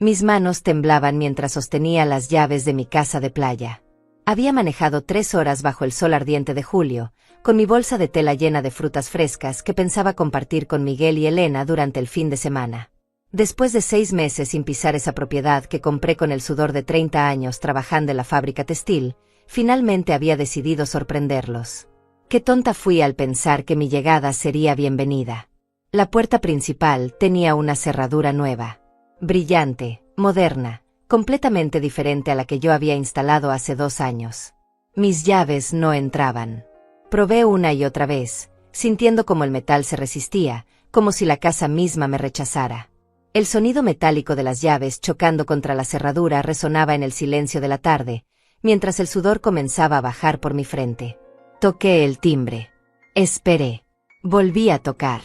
Mis manos temblaban mientras sostenía las llaves de mi casa de playa. Había manejado 3 horas bajo el sol ardiente de julio, con mi bolsa de tela llena de frutas frescas que pensaba compartir con Miguel y Elena durante el fin de semana. Después de 6 meses sin pisar esa propiedad que compré con el sudor de 30 años trabajando en la fábrica textil, finalmente había decidido sorprenderlos. Qué tonta fui al pensar que mi llegada sería bienvenida. La puerta principal tenía una cerradura nueva, brillante, moderna, completamente diferente a la que yo había instalado hace 2 años. Mis llaves no entraban. Probé una y otra vez, sintiendo como el metal se resistía, como si la casa misma me rechazara. El sonido metálico de las llaves chocando contra la cerradura resonaba en el silencio de la tarde, mientras el sudor comenzaba a bajar por mi frente. Toqué el timbre. Esperé. Volví a tocar.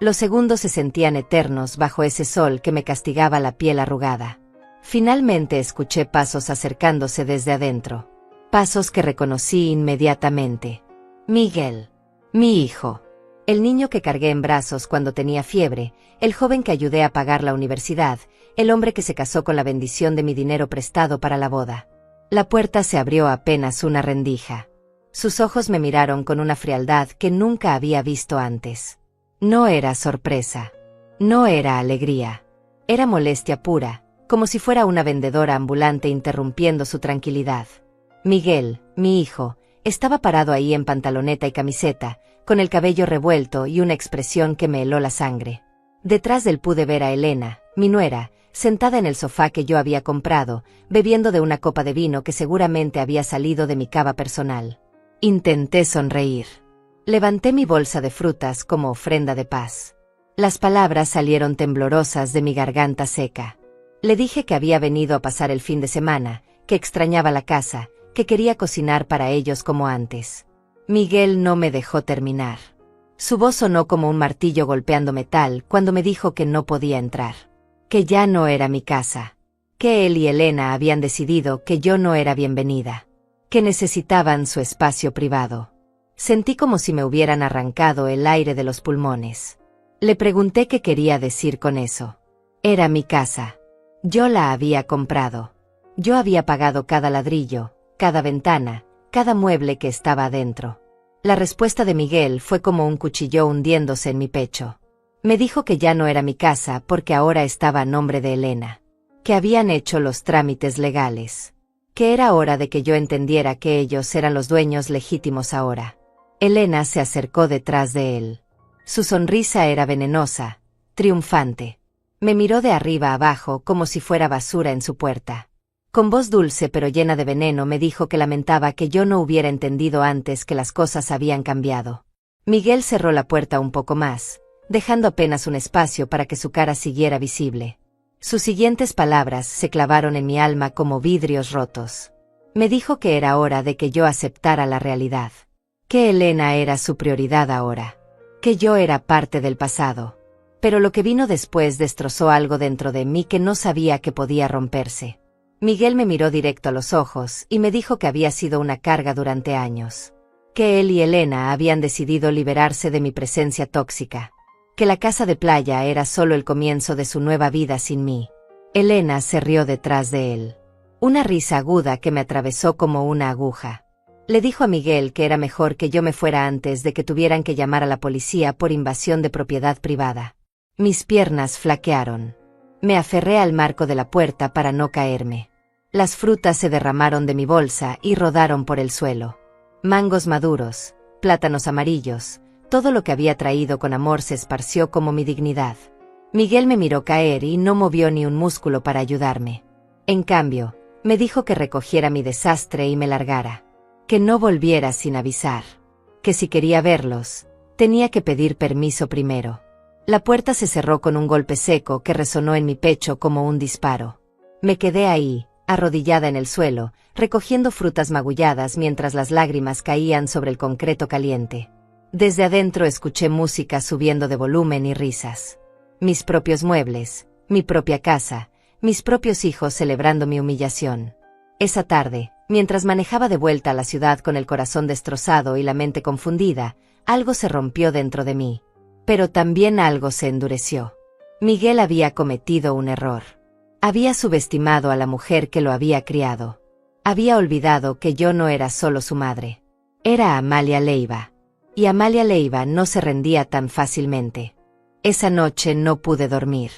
Los segundos se sentían eternos bajo ese sol que me castigaba la piel arrugada. Finalmente escuché pasos acercándose desde adentro. Pasos que reconocí inmediatamente. Miguel. Mi hijo. El niño que cargué en brazos cuando tenía fiebre, el joven que ayudé a pagar la universidad, el hombre que se casó con la bendición de mi dinero prestado para la boda. La puerta se abrió apenas una rendija. Sus ojos me miraron con una frialdad que nunca había visto antes. No era sorpresa. No era alegría. Era molestia pura, como si fuera una vendedora ambulante interrumpiendo su tranquilidad. Miguel, mi hijo, estaba parado ahí en pantaloneta y camiseta, con el cabello revuelto y una expresión que me heló la sangre. Detrás de él pude ver a Elena, mi nuera, sentada en el sofá que yo había comprado, bebiendo de una copa de vino que seguramente había salido de mi cava personal. Intenté sonreír. Levanté mi bolsa de frutas como ofrenda de paz. Las palabras salieron temblorosas de mi garganta seca. Le dije que había venido a pasar el fin de semana, que extrañaba la casa, que quería cocinar para ellos como antes. Miguel no me dejó terminar. Su voz sonó como un martillo golpeando metal cuando me dijo que no podía entrar. Que ya no era mi casa. Que él y Elena habían decidido que yo no era bienvenida. Que necesitaban su espacio privado. Sentí como si me hubieran arrancado el aire de los pulmones. Le pregunté qué quería decir con eso. Era mi casa. Yo la había comprado. Yo había pagado cada ladrillo, cada ventana, cada mueble que estaba adentro. La respuesta de Miguel fue como un cuchillo hundiéndose en mi pecho. Me dijo que ya no era mi casa porque ahora estaba a nombre de Elena. Que habían hecho los trámites legales. Que era hora de que yo entendiera que ellos eran los dueños legítimos ahora. Elena se acercó detrás de él. Su sonrisa era venenosa, triunfante. Me miró de arriba abajo como si fuera basura en su puerta. Con voz dulce pero llena de veneno me dijo que lamentaba que yo no hubiera entendido antes que las cosas habían cambiado. Miguel cerró la puerta un poco más, dejando apenas un espacio para que su cara siguiera visible. Sus siguientes palabras se clavaron en mi alma como vidrios rotos. Me dijo que era hora de que yo aceptara la realidad. Que Elena era su prioridad ahora. Que yo era parte del pasado. Pero lo que vino después destrozó algo dentro de mí que no sabía que podía romperse. Miguel me miró directo a los ojos y me dijo que había sido una carga durante años. Que él y Elena habían decidido liberarse de mi presencia tóxica. Que la casa de playa era solo el comienzo de su nueva vida sin mí. Elena se rió detrás de él. Una risa aguda que me atravesó como una aguja. Le dijo a Miguel que era mejor que yo me fuera antes de que tuvieran que llamar a la policía por invasión de propiedad privada. Mis piernas flaquearon. Me aferré al marco de la puerta para no caerme. Las frutas se derramaron de mi bolsa y rodaron por el suelo. Mangos maduros, plátanos amarillos, todo lo que había traído con amor se esparció como mi dignidad. Miguel me miró caer y no movió ni un músculo para ayudarme. En cambio, me dijo que recogiera mi desastre y me largara. Que no volviera sin avisar. Que si quería verlos, tenía que pedir permiso primero. La puerta se cerró con un golpe seco que resonó en mi pecho como un disparo. Me quedé ahí, arrodillada en el suelo, recogiendo frutas magulladas mientras las lágrimas caían sobre el concreto caliente. Desde adentro escuché música subiendo de volumen y risas. Mis propios muebles, mi propia casa, mis propios hijos celebrando mi humillación. Esa tarde, mientras manejaba de vuelta a la ciudad con el corazón destrozado y la mente confundida, algo se rompió dentro de mí. Pero también algo se endureció. Miguel había cometido un error. Había subestimado a la mujer que lo había criado. Había olvidado que yo no era solo su madre. Era Amalia Leiva. Y Amalia Leiva no se rendía tan fácilmente. Esa noche no pude dormir.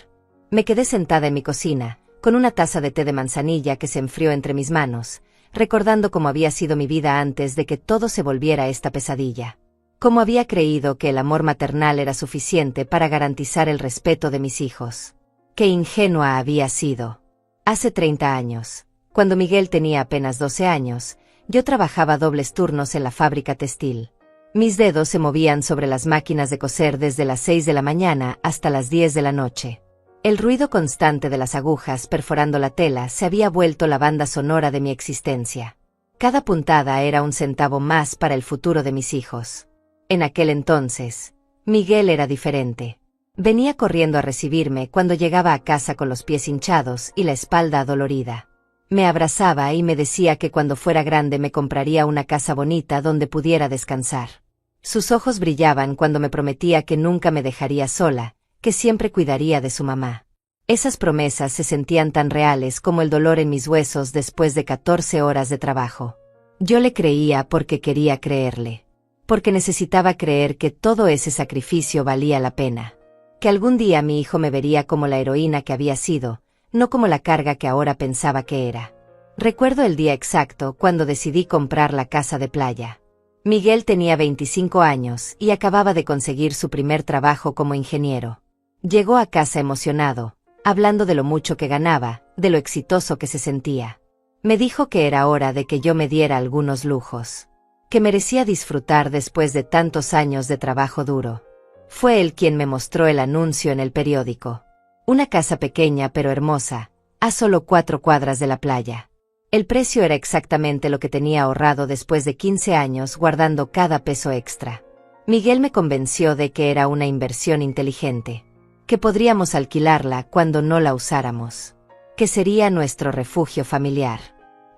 Me quedé sentada en mi cocina, con una taza de té de manzanilla que se enfrió entre mis manos, recordando cómo había sido mi vida antes de que todo se volviera esta pesadilla. Cómo había creído que el amor maternal era suficiente para garantizar el respeto de mis hijos. Qué ingenua había sido. Hace 30 años, cuando Miguel tenía apenas 12 años, yo trabajaba dobles turnos en la fábrica textil. Mis dedos se movían sobre las máquinas de coser desde las 6 de la mañana hasta las 10 de la noche. El ruido constante de las agujas perforando la tela se había vuelto la banda sonora de mi existencia. Cada puntada era un centavo más para el futuro de mis hijos. En aquel entonces, Miguel era diferente. Venía corriendo a recibirme cuando llegaba a casa con los pies hinchados y la espalda adolorida. Me abrazaba y me decía que cuando fuera grande me compraría una casa bonita donde pudiera descansar. Sus ojos brillaban cuando me prometía que nunca me dejaría sola, que siempre cuidaría de su mamá. Esas promesas se sentían tan reales como el dolor en mis huesos después de 14 horas de trabajo. Yo le creía porque quería creerle. Porque necesitaba creer que todo ese sacrificio valía la pena. Que algún día mi hijo me vería como la heroína que había sido, no como la carga que ahora pensaba que era. Recuerdo el día exacto cuando decidí comprar la casa de playa. Miguel tenía 25 años y acababa de conseguir su primer trabajo como ingeniero. Llegó a casa emocionado, hablando de lo mucho que ganaba, de lo exitoso que se sentía. Me dijo que era hora de que yo me diera algunos lujos. Que merecía disfrutar después de tantos años de trabajo duro. Fue él quien me mostró el anuncio en el periódico. Una casa pequeña pero hermosa, a solo 4 cuadras de la playa. El precio era exactamente lo que tenía ahorrado después de 15 años guardando cada peso extra. Miguel me convenció de que era una inversión inteligente. Que podríamos alquilarla cuando no la usáramos. Que sería nuestro refugio familiar.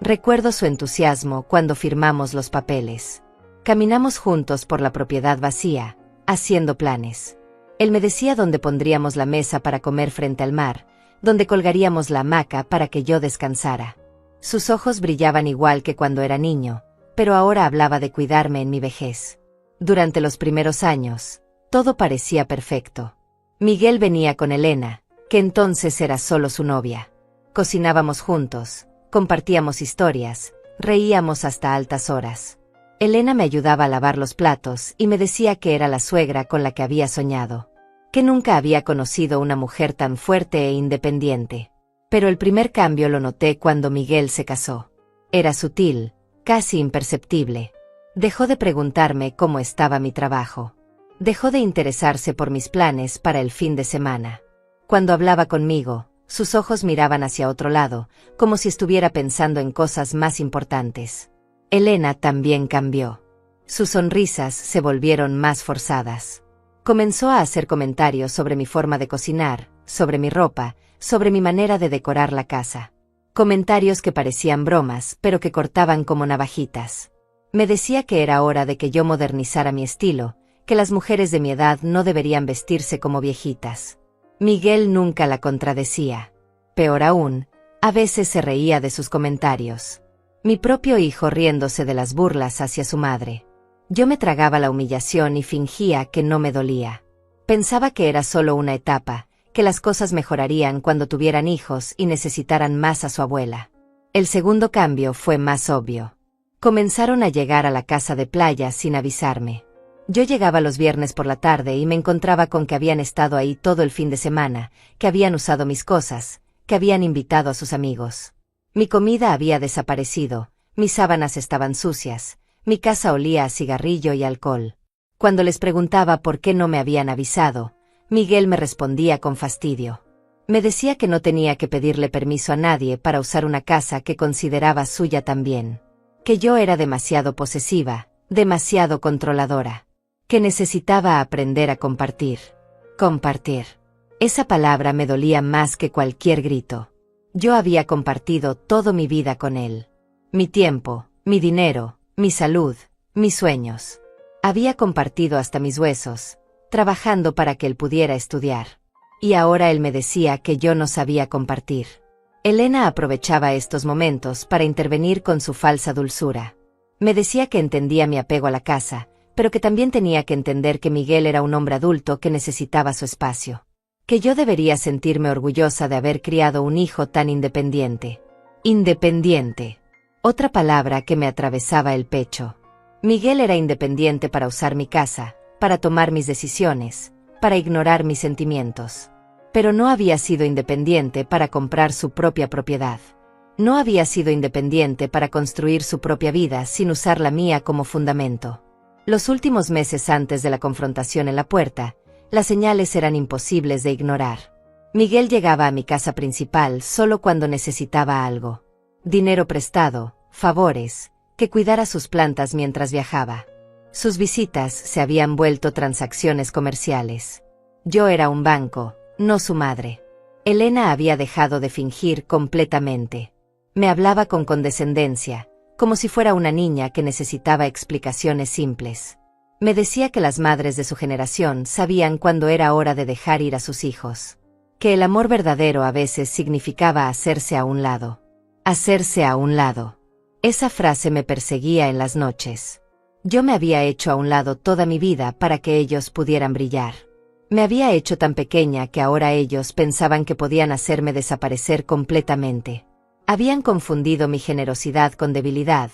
Recuerdo su entusiasmo cuando firmamos los papeles. Caminamos juntos por la propiedad vacía, haciendo planes. Él me decía dónde pondríamos la mesa para comer frente al mar, dónde colgaríamos la hamaca para que yo descansara. Sus ojos brillaban igual que cuando era niño, pero ahora hablaba de cuidarme en mi vejez. Durante los primeros años, todo parecía perfecto. Miguel venía con Elena, que entonces era solo su novia. Cocinábamos juntos, compartíamos historias, reíamos hasta altas horas. Elena me ayudaba a lavar los platos y me decía que era la suegra con la que había soñado. Que nunca había conocido una mujer tan fuerte e independiente. Pero el primer cambio lo noté cuando Miguel se casó. Era sutil, casi imperceptible. Dejó de preguntarme cómo estaba mi trabajo. Dejó de interesarse por mis planes para el fin de semana. Cuando hablaba conmigo, sus ojos miraban hacia otro lado, como si estuviera pensando en cosas más importantes. Elena también cambió. Sus sonrisas se volvieron más forzadas. Comenzó a hacer comentarios sobre mi forma de cocinar, sobre mi ropa, sobre mi manera de decorar la casa. Comentarios que parecían bromas, pero que cortaban como navajitas. Me decía que era hora de que yo modernizara mi estilo, que las mujeres de mi edad no deberían vestirse como viejitas. Miguel nunca la contradecía. Peor aún, a veces se reía de sus comentarios. Mi propio hijo riéndose de las burlas hacia su madre. Yo me tragaba la humillación y fingía que no me dolía. Pensaba que era solo una etapa, que las cosas mejorarían cuando tuvieran hijos y necesitaran más a su abuela. El segundo cambio fue más obvio. Comenzaron a llegar a la casa de playa sin avisarme. Yo llegaba los viernes por la tarde y me encontraba con que habían estado ahí todo el fin de semana, que habían usado mis cosas, que habían invitado a sus amigos. Mi comida había desaparecido, mis sábanas estaban sucias, mi casa olía a cigarrillo y alcohol. Cuando les preguntaba por qué no me habían avisado, Miguel me respondía con fastidio. Me decía que no tenía que pedirle permiso a nadie para usar una casa que consideraba suya también. Que yo era demasiado posesiva, demasiado controladora. Que necesitaba aprender a compartir. Compartir. Esa palabra me dolía más que cualquier grito. Yo había compartido toda mi vida con él. Mi tiempo, mi dinero, mi salud, mis sueños. Había compartido hasta mis huesos, trabajando para que él pudiera estudiar. Y ahora él me decía que yo no sabía compartir. Elena aprovechaba estos momentos para intervenir con su falsa dulzura. Me decía que entendía mi apego a la casa, pero que también tenía que entender que Miguel era un hombre adulto que necesitaba su espacio. Que yo debería sentirme orgullosa de haber criado un hijo tan independiente. Independiente. Otra palabra que me atravesaba el pecho. Miguel era independiente para usar mi casa, para tomar mis decisiones, para ignorar mis sentimientos. Pero no había sido independiente para comprar su propia propiedad. No había sido independiente para construir su propia vida sin usar la mía como fundamento. Los últimos meses antes de la confrontación en la puerta, las señales eran imposibles de ignorar. Miguel llegaba a mi casa principal solo cuando necesitaba algo. Dinero prestado, favores, que cuidara sus plantas mientras viajaba. Sus visitas se habían vuelto transacciones comerciales. Yo era un banco, no su madre. Elena había dejado de fingir completamente. Me hablaba con condescendencia, como si fuera una niña que necesitaba explicaciones simples. Me decía que las madres de su generación sabían cuándo era hora de dejar ir a sus hijos. Que el amor verdadero a veces significaba hacerse a un lado. Hacerse a un lado. Esa frase me perseguía en las noches. Yo me había hecho a un lado toda mi vida para que ellos pudieran brillar. Me había hecho tan pequeña que ahora ellos pensaban que podían hacerme desaparecer completamente. Habían confundido mi generosidad con debilidad,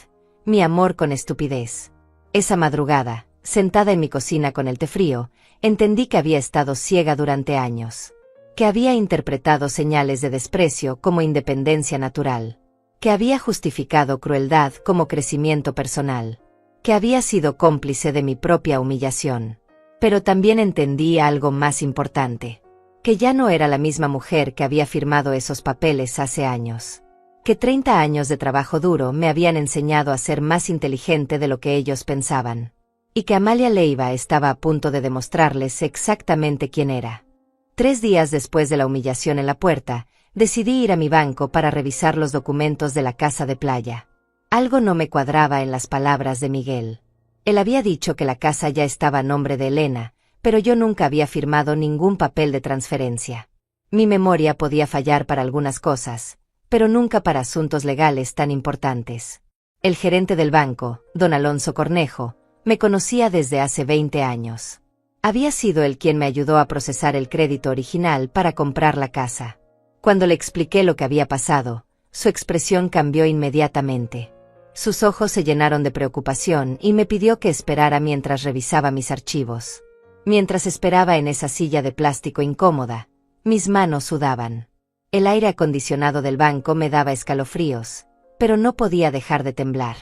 mi amor con estupidez. Esa madrugada, sentada en mi cocina con el té frío, entendí que había estado ciega durante años. Que había interpretado señales de desprecio como independencia natural. Que había justificado crueldad como crecimiento personal. Que había sido cómplice de mi propia humillación. Pero también entendí algo más importante. Que ya no era la misma mujer que había firmado esos papeles hace años. Que 30 años de trabajo duro me habían enseñado a ser más inteligente de lo que ellos pensaban. Y que Amalia Leiva estaba a punto de demostrarles exactamente quién era. 3 días después de la humillación en la puerta, decidí ir a mi banco para revisar los documentos de la casa de playa. Algo no me cuadraba en las palabras de Miguel. Él había dicho que la casa ya estaba a nombre de Elena, pero yo nunca había firmado ningún papel de transferencia. Mi memoria podía fallar para algunas cosas, pero nunca para asuntos legales tan importantes. El gerente del banco, don Alonso Cornejo, me conocía desde hace 20 años. Había sido él quien me ayudó a procesar el crédito original para comprar la casa. Cuando le expliqué lo que había pasado, su expresión cambió inmediatamente. Sus ojos se llenaron de preocupación y me pidió que esperara mientras revisaba mis archivos. Mientras esperaba en esa silla de plástico incómoda, mis manos sudaban. El aire acondicionado del banco me daba escalofríos, pero no podía dejar de temblar.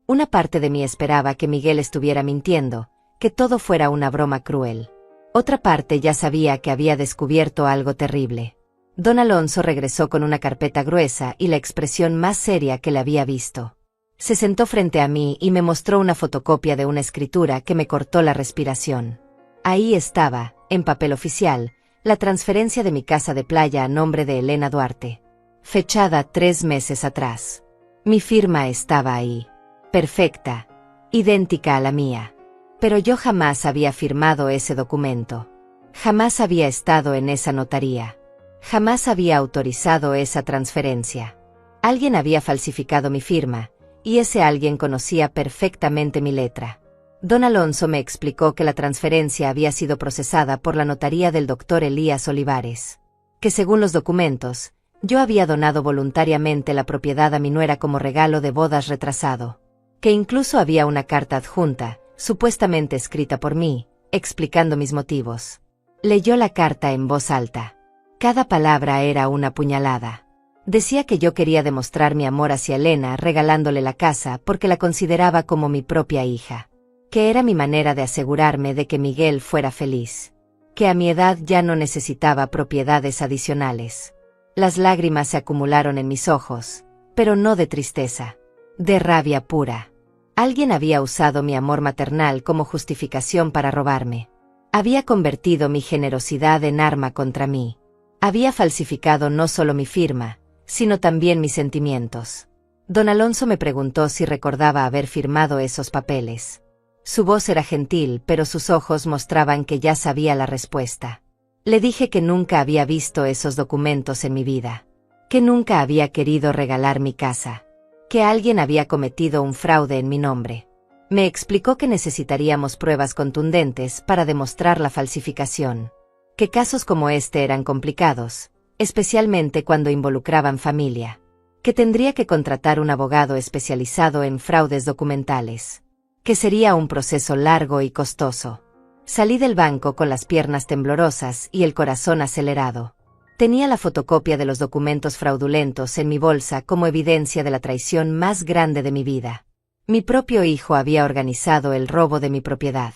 Una parte de mí esperaba que Miguel estuviera mintiendo, que todo fuera una broma cruel. Otra parte ya sabía que había descubierto algo terrible. Don Alonso regresó con una carpeta gruesa y la expresión más seria que le había visto. Se sentó frente a mí y me mostró una fotocopia de una escritura que me cortó la respiración. Ahí estaba, en papel oficial, la transferencia de mi casa de playa a nombre de Elena Duarte. Fechada 3 meses atrás. Mi firma estaba ahí. Perfecta. Idéntica a la mía. Pero yo jamás había firmado ese documento. Jamás había estado en esa notaría. Jamás había autorizado esa transferencia. Alguien había falsificado mi firma, y ese alguien conocía perfectamente mi letra. Don Alonso me explicó que la transferencia había sido procesada por la notaría del doctor Elías Olivares. Que según los documentos, yo había donado voluntariamente la propiedad a mi nuera como regalo de bodas retrasado. Que incluso había una carta adjunta, supuestamente escrita por mí, explicando mis motivos. Leyó la carta en voz alta. Cada palabra era una puñalada. Decía que yo quería demostrar mi amor hacia Elena regalándole la casa porque la consideraba como mi propia hija. Que era mi manera de asegurarme de que Miguel fuera feliz. Que a mi edad ya no necesitaba propiedades adicionales. Las lágrimas se acumularon en mis ojos, pero no de tristeza, de rabia pura. Alguien había usado mi amor maternal como justificación para robarme. Había convertido mi generosidad en arma contra mí. Había falsificado no solo mi firma, sino también mis sentimientos. Don Alonso me preguntó si recordaba haber firmado esos papeles. Su voz era gentil, pero sus ojos mostraban que ya sabía la respuesta. Le dije que nunca había visto esos documentos en mi vida. que nunca había querido regalar mi casa, que alguien había cometido un fraude en mi nombre. Me explicó que necesitaríamos pruebas contundentes para demostrar la falsificación, que casos como este eran complicados, especialmente cuando involucraban familia, que tendría que contratar un abogado especializado en fraudes documentales, que sería un proceso largo y costoso. Salí del banco con las piernas temblorosas y el corazón acelerado. Tenía la fotocopia de los documentos fraudulentos en mi bolsa como evidencia de la traición más grande de mi vida. Mi propio hijo había organizado el robo de mi propiedad.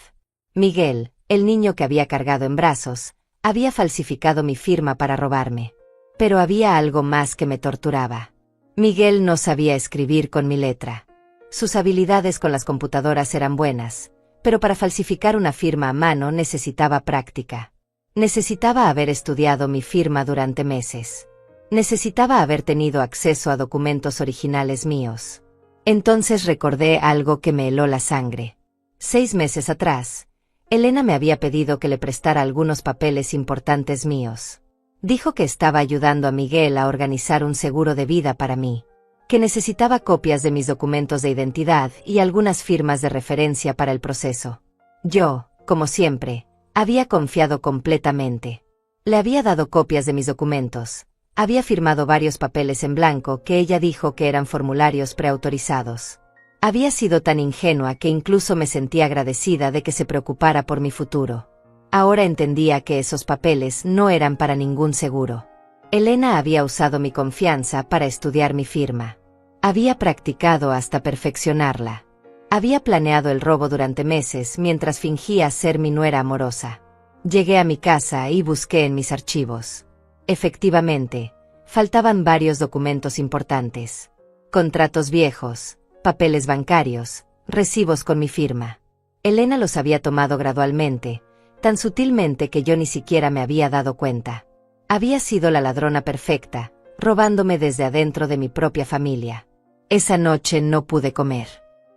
Miguel, el niño que había cargado en brazos, había falsificado mi firma para robarme. Pero había algo más que me torturaba. Miguel no sabía escribir con mi letra. Sus habilidades con las computadoras eran buenas, pero para falsificar una firma a mano necesitaba práctica. Necesitaba haber estudiado mi firma durante meses. Necesitaba haber tenido acceso a documentos originales míos. Entonces recordé algo que me heló la sangre. 6 meses atrás, Elena me había pedido que le prestara algunos papeles importantes míos. Dijo que estaba ayudando a Miguel a organizar un seguro de vida para mí, que necesitaba copias de mis documentos de identidad y algunas firmas de referencia para el proceso. Yo, como siempre, había confiado completamente. Le había dado copias de mis documentos. Había firmado varios papeles en blanco que ella dijo que eran formularios preautorizados. Había sido tan ingenua que incluso me sentía agradecida de que se preocupara por mi futuro. Ahora entendía que esos papeles no eran para ningún seguro. Elena había usado mi confianza para estudiar mi firma. Había practicado hasta perfeccionarla. Había planeado el robo durante meses mientras fingía ser mi nuera amorosa. Llegué a mi casa y busqué en mis archivos. Efectivamente, faltaban varios documentos importantes. Contratos viejos, papeles bancarios, recibos con mi firma. Elena los había tomado gradualmente, tan sutilmente que yo ni siquiera me había dado cuenta. Había sido la ladrona perfecta, robándome desde adentro de mi propia familia. Esa noche no pude comer.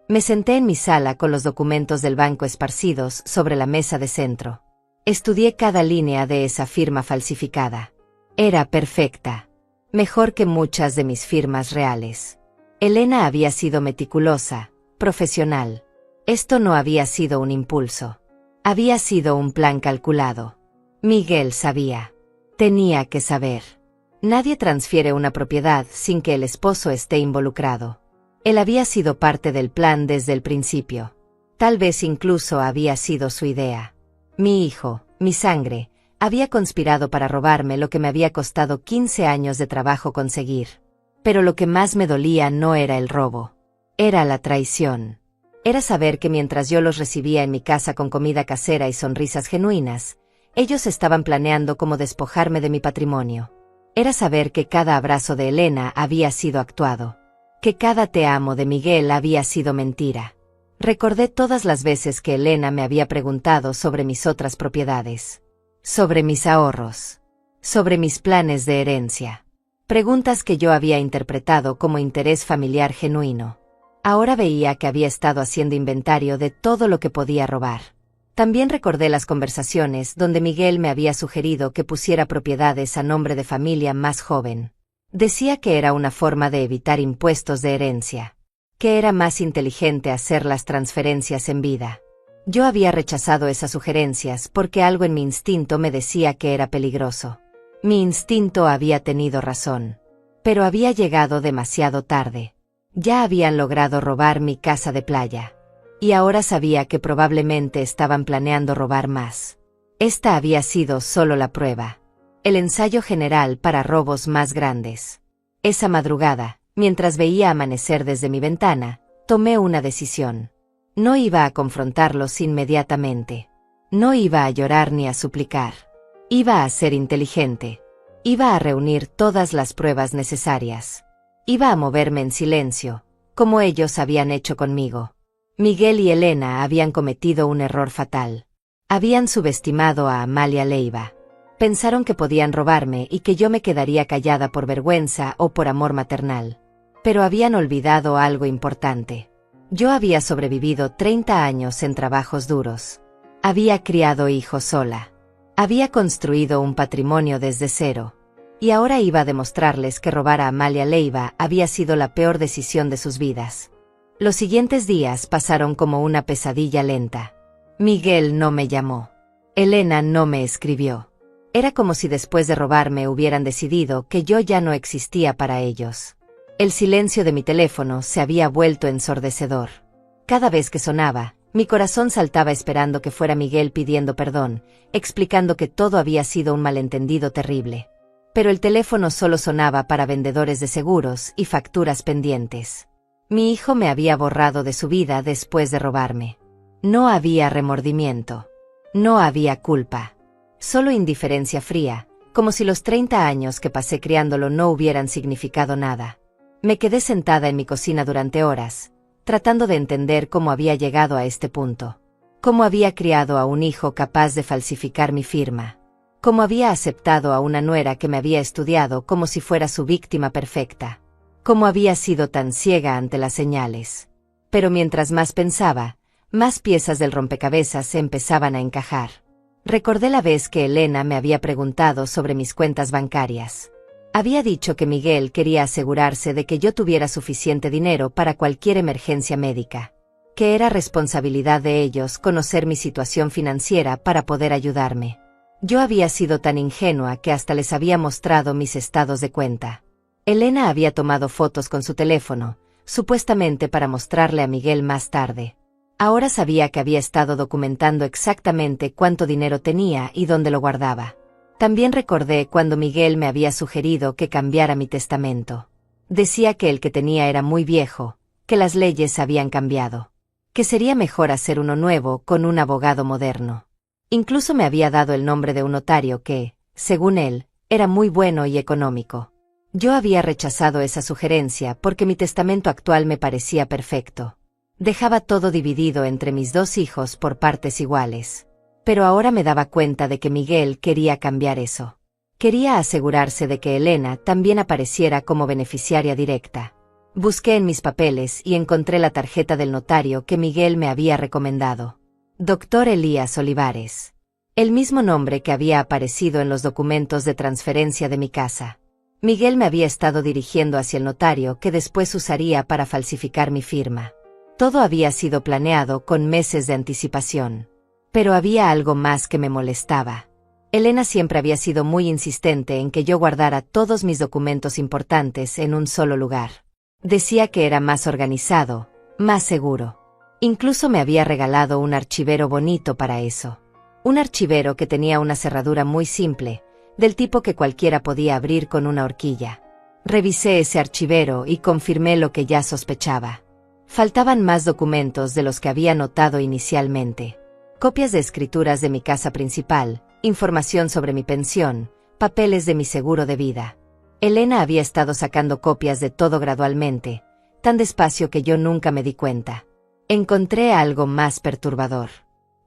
Me senté en mi sala con los documentos del banco esparcidos sobre la mesa de centro. Estudié cada línea de esa firma falsificada. Era perfecta. Mejor que muchas de mis firmas reales. Elena había sido meticulosa, profesional. Esto no había sido un impulso. Había sido un plan calculado. Miguel sabía. Tenía que saber. Nadie transfiere una propiedad sin que el esposo esté involucrado. Él había sido parte del plan desde el principio. Tal vez incluso había sido su idea. Mi hijo, mi sangre, había conspirado para robarme lo que me había costado 15 años de trabajo conseguir. Pero lo que más me dolía no era el robo. Era la traición. Era saber que mientras yo los recibía en mi casa con comida casera y sonrisas genuinas, ellos estaban planeando cómo despojarme de mi patrimonio. Era saber que cada abrazo de Elena había sido actuado. Que cada te amo de Miguel había sido mentira. Recordé todas las veces que Elena me había preguntado sobre mis otras propiedades. Sobre mis ahorros. Sobre mis planes de herencia. Preguntas que yo había interpretado como interés familiar genuino. Ahora veía que había estado haciendo inventario de todo lo que podía robar. También recordé las conversaciones donde Miguel me había sugerido que pusiera propiedades a nombre de familia más joven. Decía que era una forma de evitar impuestos de herencia. Que era más inteligente hacer las transferencias en vida. Yo había rechazado esas sugerencias porque algo en mi instinto me decía que era peligroso. Mi instinto había tenido razón. Pero había llegado demasiado tarde. Ya habían logrado robar mi casa de playa. Y ahora sabía que probablemente estaban planeando robar más. Esta había sido solo la prueba. El ensayo general para robos más grandes. Esa madrugada, mientras veía amanecer desde mi ventana, tomé una decisión. No iba a confrontarlos inmediatamente. No iba a llorar ni a suplicar. Iba a ser inteligente. Iba a reunir todas las pruebas necesarias. Iba a moverme en silencio, como ellos habían hecho conmigo. Miguel y Elena habían cometido un error fatal. Habían subestimado a Amalia Leiva. Pensaron que podían robarme y que yo me quedaría callada por vergüenza o por amor maternal. Pero habían olvidado algo importante. Yo había sobrevivido 30 años en trabajos duros. Había criado hijos sola. Había construido un patrimonio desde cero. Y ahora iba a demostrarles que robar a Amalia Leiva había sido la peor decisión de sus vidas. Los siguientes días pasaron como una pesadilla lenta. Miguel no me llamó. Elena no me escribió. Era como si después de robarme hubieran decidido que yo ya no existía para ellos. El silencio de mi teléfono se había vuelto ensordecedor. Cada vez que sonaba, mi corazón saltaba esperando que fuera Miguel pidiendo perdón, explicando que todo había sido un malentendido terrible. Pero el teléfono solo sonaba para vendedores de seguros y facturas pendientes. Mi hijo me había borrado de su vida después de robarme. No había remordimiento. No había culpa. Solo indiferencia fría, como si los 30 años que pasé criándolo no hubieran significado nada. Me quedé sentada en mi cocina durante horas, tratando de entender cómo había llegado a este punto. Cómo había criado a un hijo capaz de falsificar mi firma. Cómo había aceptado a una nuera que me había estudiado como si fuera su víctima perfecta. Cómo había sido tan ciega ante las señales. Pero mientras más pensaba, más piezas del rompecabezas se empezaban a encajar. Recordé la vez que Elena me había preguntado sobre mis cuentas bancarias. Había dicho que Miguel quería asegurarse de que yo tuviera suficiente dinero para cualquier emergencia médica. Que era responsabilidad de ellos conocer mi situación financiera para poder ayudarme. Yo había sido tan ingenua que hasta les había mostrado mis estados de cuenta. Elena había tomado fotos con su teléfono, supuestamente para mostrarle a Miguel más tarde. Ahora sabía que había estado documentando exactamente cuánto dinero tenía y dónde lo guardaba. También recordé cuando Miguel me había sugerido que cambiara mi testamento. Decía que el que tenía era muy viejo, que las leyes habían cambiado. Que sería mejor hacer uno nuevo con un abogado moderno. Incluso me había dado el nombre de un notario que, según él, era muy bueno y económico. Yo había rechazado esa sugerencia porque mi testamento actual me parecía perfecto. Dejaba todo dividido entre mis dos hijos por partes iguales. Pero ahora me daba cuenta de que Miguel quería cambiar eso. Quería asegurarse de que Elena también apareciera como beneficiaria directa. Busqué en mis papeles y encontré la tarjeta del notario que Miguel me había recomendado. Dr. Elías Olivares. El mismo nombre que había aparecido en los documentos de transferencia de mi casa. Miguel me había estado dirigiendo hacia el notario que después usaría para falsificar mi firma. Todo había sido planeado con meses de anticipación. Pero había algo más que me molestaba. Elena siempre había sido muy insistente en que yo guardara todos mis documentos importantes en un solo lugar. Decía que era más organizado, más seguro. Incluso me había regalado un archivero bonito para eso. Un archivero que tenía una cerradura muy simple, del tipo que cualquiera podía abrir con una horquilla. Revisé ese archivero y confirmé lo que ya sospechaba. Faltaban más documentos de los que había notado inicialmente. Copias de escrituras de mi casa principal, información sobre mi pensión, papeles de mi seguro de vida. Elena había estado sacando copias de todo gradualmente, tan despacio que yo nunca me di cuenta. Encontré algo más perturbador.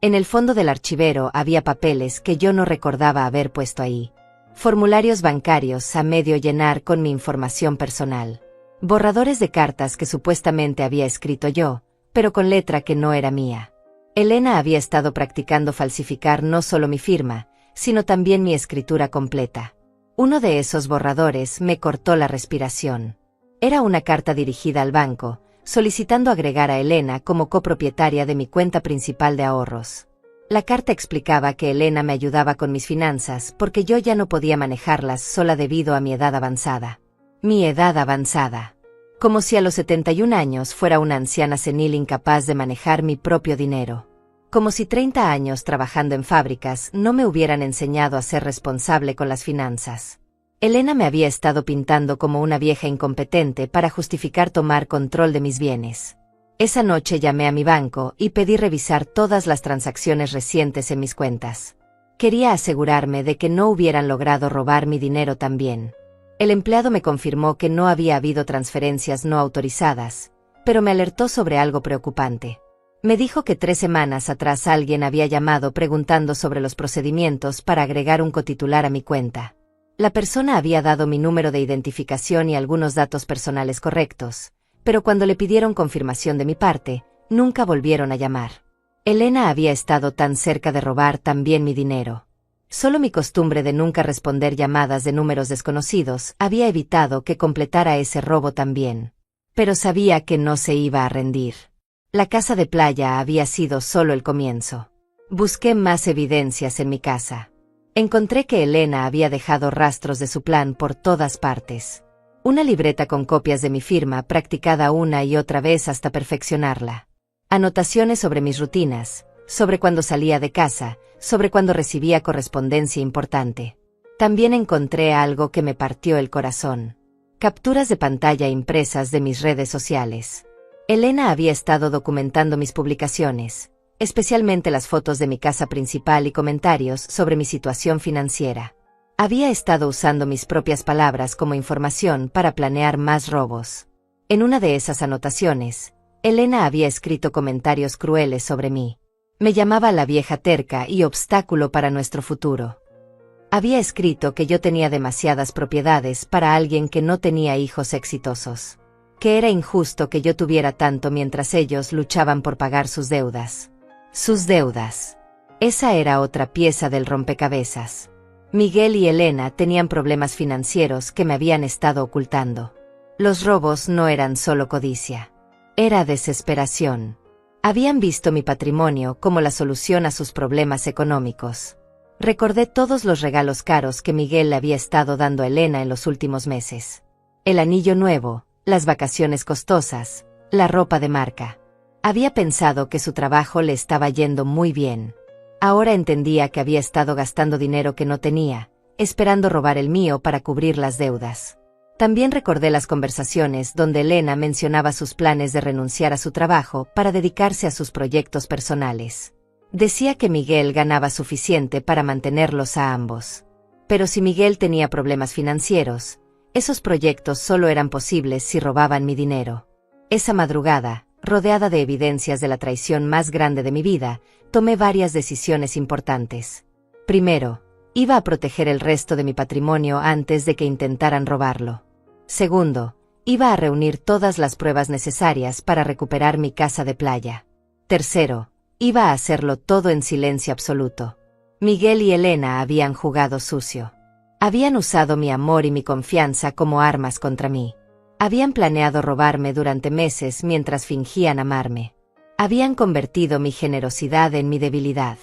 En el fondo del archivero había papeles que yo no recordaba haber puesto ahí. Formularios bancarios a medio llenar con mi información personal. Borradores de cartas que supuestamente había escrito yo, pero con letra que no era mía. Elena había estado practicando falsificar no solo mi firma, sino también mi escritura completa. Uno de esos borradores me cortó la respiración. Era una carta dirigida al banco, solicitando agregar a Elena como copropietaria de mi cuenta principal de ahorros. La carta explicaba que Elena me ayudaba con mis finanzas porque yo ya no podía manejarlas sola debido a mi edad avanzada. Mi edad avanzada. Como si a los 71 años fuera una anciana senil incapaz de manejar mi propio dinero. Como si 30 años trabajando en fábricas no me hubieran enseñado a ser responsable con las finanzas. Elena me había estado pintando como una vieja incompetente para justificar tomar control de mis bienes. Esa noche llamé a mi banco y pedí revisar todas las transacciones recientes en mis cuentas. Quería asegurarme de que no hubieran logrado robar mi dinero también. El empleado me confirmó que no había habido transferencias no autorizadas, pero me alertó sobre algo preocupante. Me dijo que 3 semanas atrás alguien había llamado preguntando sobre los procedimientos para agregar un cotitular a mi cuenta. La persona había dado mi número de identificación y algunos datos personales correctos, pero cuando le pidieron confirmación de mi parte, nunca volvieron a llamar. Elena había estado tan cerca de robar también mi dinero. Solo mi costumbre de nunca responder llamadas de números desconocidos había evitado que completara ese robo también. Pero sabía que no se iba a rendir. La casa de playa había sido solo el comienzo. Busqué más evidencias en mi casa. Encontré que Elena había dejado rastros de su plan por todas partes. Una libreta con copias de mi firma practicada una y otra vez hasta perfeccionarla. Anotaciones sobre mis rutinas, sobre cuando salía de casa, sobre cuando recibía correspondencia importante. También encontré algo que me partió el corazón. Capturas de pantalla impresas de mis redes sociales. Elena había estado documentando mis publicaciones, especialmente las fotos de mi casa principal y comentarios sobre mi situación financiera. Había estado usando mis propias palabras como información para planear más robos. En una de esas anotaciones, Elena había escrito comentarios crueles sobre mí. Me llamaba la vieja terca y obstáculo para nuestro futuro. Había escrito que yo tenía demasiadas propiedades para alguien que no tenía hijos exitosos. Que era injusto que yo tuviera tanto mientras ellos luchaban por pagar sus deudas. Sus deudas. Esa era otra pieza del rompecabezas. Miguel y Elena tenían problemas financieros que me habían estado ocultando. Los robos no eran solo codicia. Era desesperación. Habían visto mi patrimonio como la solución a sus problemas económicos. Recordé todos los regalos caros que Miguel le había estado dando a Elena en los últimos meses. El anillo nuevo, las vacaciones costosas, la ropa de marca. Había pensado que su trabajo le estaba yendo muy bien. Ahora entendía que había estado gastando dinero que no tenía, esperando robar el mío para cubrir las deudas. También recordé las conversaciones donde Elena mencionaba sus planes de renunciar a su trabajo para dedicarse a sus proyectos personales. Decía que Miguel ganaba suficiente para mantenerlos a ambos. Pero si Miguel tenía problemas financieros, esos proyectos solo eran posibles si robaban mi dinero. Esa madrugada, rodeada de evidencias de la traición más grande de mi vida, tomé varias decisiones importantes. Primero, iba a proteger el resto de mi patrimonio antes de que intentaran robarlo. Segundo, iba a reunir todas las pruebas necesarias para recuperar mi casa de playa. Tercero, iba a hacerlo todo en silencio absoluto. Miguel y Elena habían jugado sucio. Habían usado mi amor y mi confianza como armas contra mí. Habían planeado robarme durante meses mientras fingían amarme. Habían convertido mi generosidad en mi debilidad.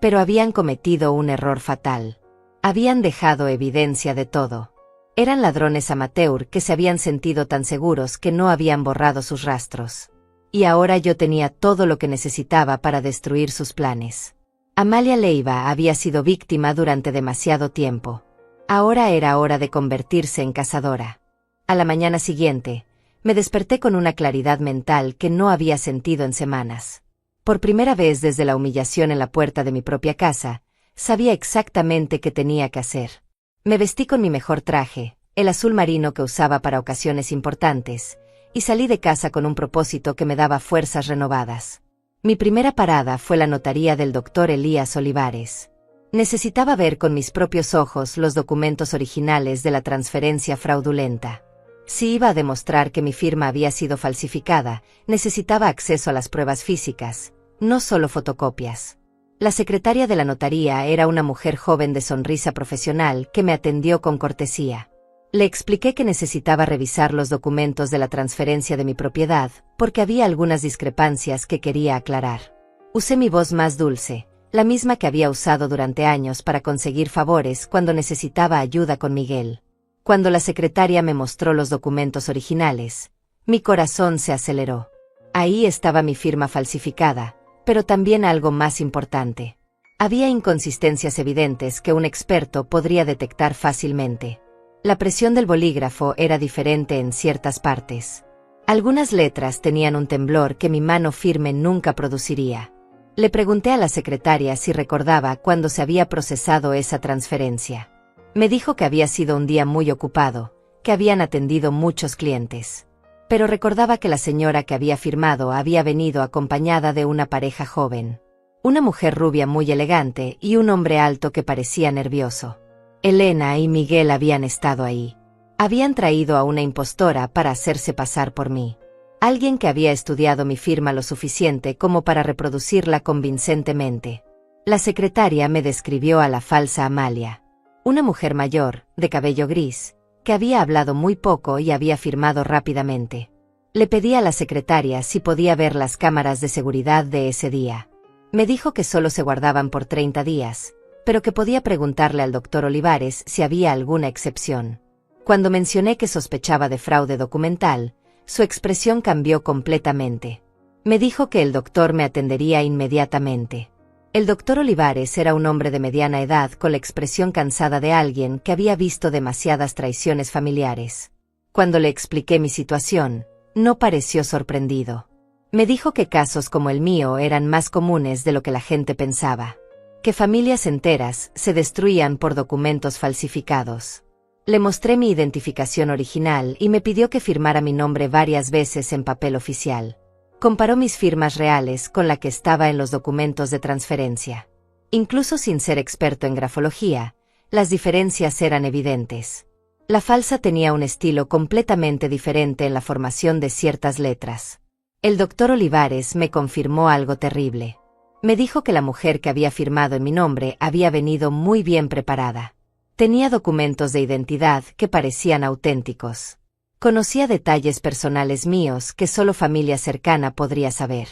Pero habían cometido un error fatal. Habían dejado evidencia de todo. Eran ladrones amateur que se habían sentido tan seguros que no habían borrado sus rastros. Y ahora yo tenía todo lo que necesitaba para destruir sus planes. Amalia Leiva había sido víctima durante demasiado tiempo. Ahora era hora de convertirse en cazadora. A la mañana siguiente, me desperté con una claridad mental que no había sentido en semanas. Por primera vez desde la humillación en la puerta de mi propia casa, sabía exactamente qué tenía que hacer. Me vestí con mi mejor traje, el azul marino que usaba para ocasiones importantes, y salí de casa con un propósito que me daba fuerzas renovadas. Mi primera parada fue la notaría del doctor Elías Olivares. Necesitaba ver con mis propios ojos los documentos originales de la transferencia fraudulenta. Si iba a demostrar que mi firma había sido falsificada, necesitaba acceso a las pruebas físicas, no solo fotocopias. La secretaria de la notaría era una mujer joven de sonrisa profesional que me atendió con cortesía. Le expliqué que necesitaba revisar los documentos de la transferencia de mi propiedad, porque había algunas discrepancias que quería aclarar. Usé mi voz más dulce, la misma que había usado durante años para conseguir favores cuando necesitaba ayuda con Miguel. Cuando la secretaria me mostró los documentos originales, mi corazón se aceleró. Ahí estaba mi firma falsificada, pero también algo más importante. Había inconsistencias evidentes que un experto podría detectar fácilmente. La presión del bolígrafo era diferente en ciertas partes. Algunas letras tenían un temblor que mi mano firme nunca produciría. Le pregunté a la secretaria si recordaba cuándo se había procesado esa transferencia. Me dijo que había sido un día muy ocupado, que habían atendido muchos clientes. Pero recordaba que la señora que había firmado había venido acompañada de una pareja joven. Una mujer rubia muy elegante y un hombre alto que parecía nervioso. Elena y Miguel habían estado ahí. Habían traído a una impostora para hacerse pasar por mí. Alguien que había estudiado mi firma lo suficiente como para reproducirla convincentemente. La secretaria me describió a la falsa Amalia. Una mujer mayor, de cabello gris, que había hablado muy poco y había firmado rápidamente. Le pedí a la secretaria si podía ver las cámaras de seguridad de ese día. Me dijo que solo se guardaban por 30 días, pero que podía preguntarle al doctor Olivares si había alguna excepción. Cuando mencioné que sospechaba de fraude documental, su expresión cambió completamente. Me dijo que el doctor me atendería inmediatamente. El doctor Olivares era un hombre de mediana edad con la expresión cansada de alguien que había visto demasiadas traiciones familiares. Cuando le expliqué mi situación, no pareció sorprendido. Me dijo que casos como el mío eran más comunes de lo que la gente pensaba, que familias enteras se destruían por documentos falsificados. Le mostré mi identificación original y me pidió que firmara mi nombre varias veces en papel oficial. Comparó mis firmas reales con la que estaba en los documentos de transferencia. Incluso sin ser experto en grafología, las diferencias eran evidentes. La falsa tenía un estilo completamente diferente en la formación de ciertas letras. El doctor Olivares me confirmó algo terrible. Me dijo que la mujer que había firmado en mi nombre había venido muy bien preparada. Tenía documentos de identidad que parecían auténticos. Conocía detalles personales míos que solo familia cercana podría saber.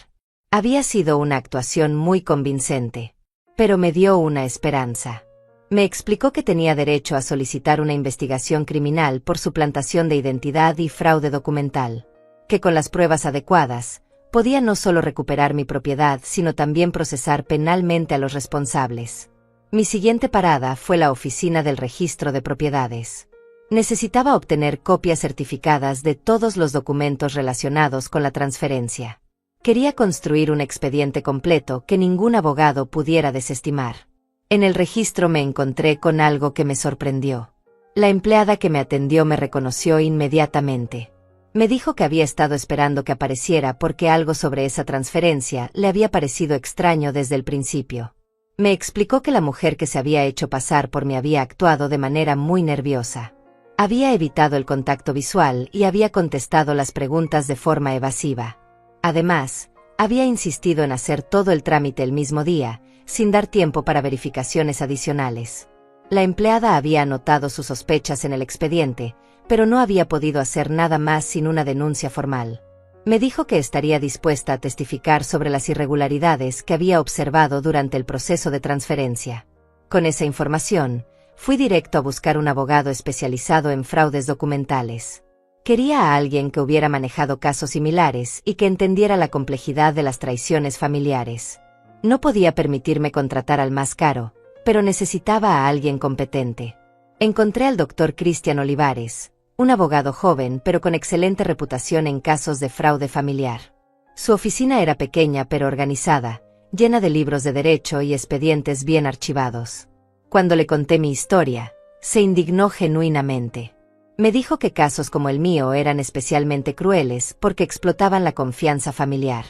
Había sido una actuación muy convincente, pero me dio una esperanza. Me explicó que tenía derecho a solicitar una investigación criminal por suplantación de identidad y fraude documental, que con las pruebas adecuadas, podía no solo recuperar mi propiedad sino también procesar penalmente a los responsables. Mi siguiente parada fue la oficina del registro de propiedades. Necesitaba obtener copias certificadas de todos los documentos relacionados con la transferencia. Quería construir un expediente completo que ningún abogado pudiera desestimar. En el registro me encontré con algo que me sorprendió. La empleada que me atendió me reconoció inmediatamente. Me dijo que había estado esperando que apareciera porque algo sobre esa transferencia le había parecido extraño desde el principio. Me explicó que la mujer que se había hecho pasar por mí había actuado de manera muy nerviosa. Había evitado el contacto visual y había contestado las preguntas de forma evasiva. Además, había insistido en hacer todo el trámite el mismo día, sin dar tiempo para verificaciones adicionales. La empleada había anotado sus sospechas en el expediente, pero no había podido hacer nada más sin una denuncia formal. Me dijo que estaría dispuesta a testificar sobre las irregularidades que había observado durante el proceso de transferencia. Con esa información, fui directo a buscar un abogado especializado en fraudes documentales. Quería a alguien que hubiera manejado casos similares y que entendiera la complejidad de las traiciones familiares. No podía permitirme contratar al más caro, pero necesitaba a alguien competente. Encontré al doctor Cristian Olivares, un abogado joven pero con excelente reputación en casos de fraude familiar. Su oficina era pequeña pero organizada, llena de libros de derecho y expedientes bien archivados. Cuando le conté mi historia, se indignó genuinamente. Me dijo que casos como el mío eran especialmente crueles porque explotaban la confianza familiar.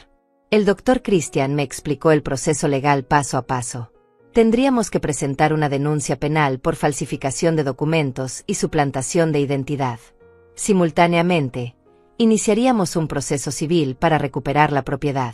El doctor Cristian me explicó el proceso legal paso a paso. Tendríamos que presentar una denuncia penal por falsificación de documentos y suplantación de identidad. Simultáneamente, iniciaríamos un proceso civil para recuperar la propiedad.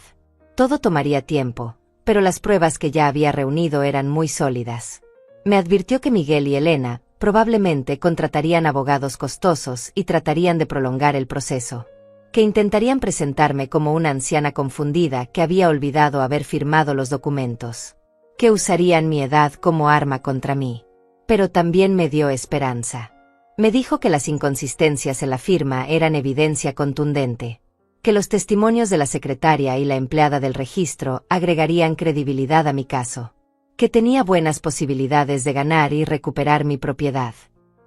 Todo tomaría tiempo, pero las pruebas que ya había reunido eran muy sólidas. Me advirtió que Miguel y Elena probablemente contratarían abogados costosos y tratarían de prolongar el proceso, que intentarían presentarme como una anciana confundida que había olvidado haber firmado los documentos, que usarían mi edad como arma contra mí. Pero también me dio esperanza. Me dijo que las inconsistencias en la firma eran evidencia contundente, que los testimonios de la secretaria y la empleada del registro agregarían credibilidad a mi caso, que tenía buenas posibilidades de ganar y recuperar mi propiedad.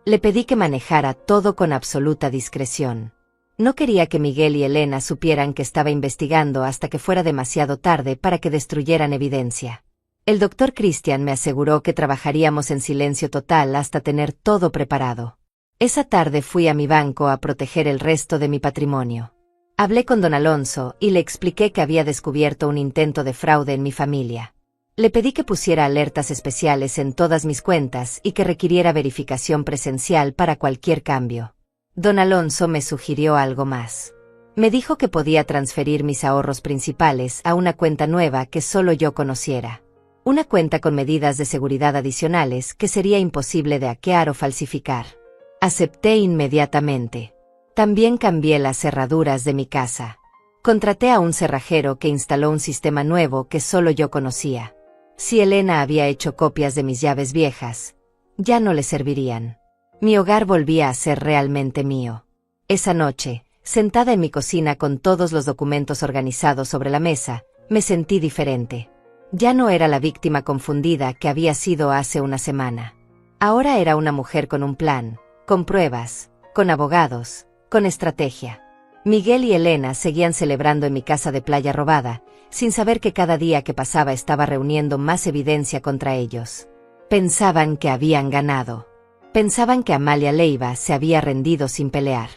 Le pedí que manejara todo con absoluta discreción. No quería que Miguel y Elena supieran que estaba investigando hasta que fuera demasiado tarde para que destruyeran evidencia. El doctor Cristian me aseguró que trabajaríamos en silencio total hasta tener todo preparado. Esa tarde fui a mi banco a proteger el resto de mi patrimonio. Hablé con don Alonso y le expliqué que había descubierto un intento de fraude en mi familia. Le pedí que pusiera alertas especiales en todas mis cuentas y que requiriera verificación presencial para cualquier cambio. Don Alonso me sugirió algo más. Me dijo que podía transferir mis ahorros principales a una cuenta nueva que solo yo conociera. Una cuenta con medidas de seguridad adicionales que sería imposible de hackear o falsificar. Acepté inmediatamente. También cambié las cerraduras de mi casa. Contraté a un cerrajero que instaló un sistema nuevo que solo yo conocía. Si Elena había hecho copias de mis llaves viejas, ya no le servirían. Mi hogar volvía a ser realmente mío. Esa noche, sentada en mi cocina con todos los documentos organizados sobre la mesa, me sentí diferente. Ya no era la víctima confundida que había sido hace una semana. Ahora era una mujer con un plan, con pruebas, con abogados, con estrategia. Miguel y Elena seguían celebrando en mi casa de playa robada, sin saber que cada día que pasaba estaba reuniendo más evidencia contra ellos. Pensaban que habían ganado. Pensaban que Amalia Leiva se había rendido sin pelear.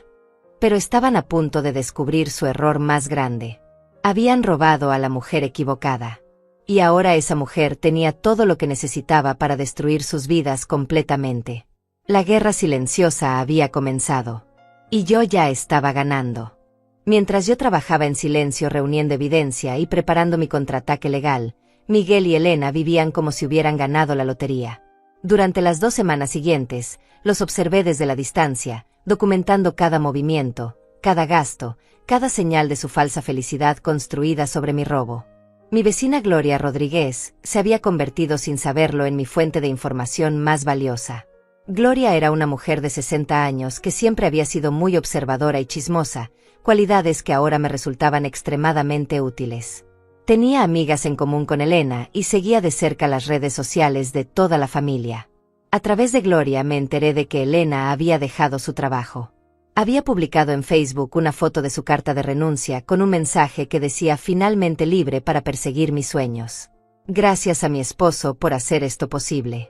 Pero estaban a punto de descubrir su error más grande. Habían robado a la mujer equivocada. Y ahora esa mujer tenía todo lo que necesitaba para destruir sus vidas completamente. La guerra silenciosa había comenzado. Y yo ya estaba ganando. Mientras yo trabajaba en silencio reuniendo evidencia y preparando mi contraataque legal, Miguel y Elena vivían como si hubieran ganado la lotería. Durante las 2 semanas siguientes, los observé desde la distancia, documentando cada movimiento, cada gasto, cada señal de su falsa felicidad construida sobre mi robo. Mi vecina Gloria Rodríguez se había convertido sin saberlo en mi fuente de información más valiosa. Gloria era una mujer de 60 años que siempre había sido muy observadora y chismosa, cualidades que ahora me resultaban extremadamente útiles. Tenía amigas en común con Elena y seguía de cerca las redes sociales de toda la familia. A través de Gloria me enteré de que Elena había dejado su trabajo. Había publicado en Facebook una foto de su carta de renuncia con un mensaje que decía finalmente libre para perseguir mis sueños. Gracias a mi esposo por hacer esto posible.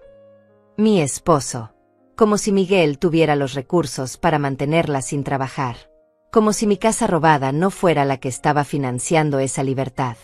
Mi esposo. Como si Miguel tuviera los recursos para mantenerla sin trabajar. Como si mi casa robada no fuera la que estaba financiando esa libertad.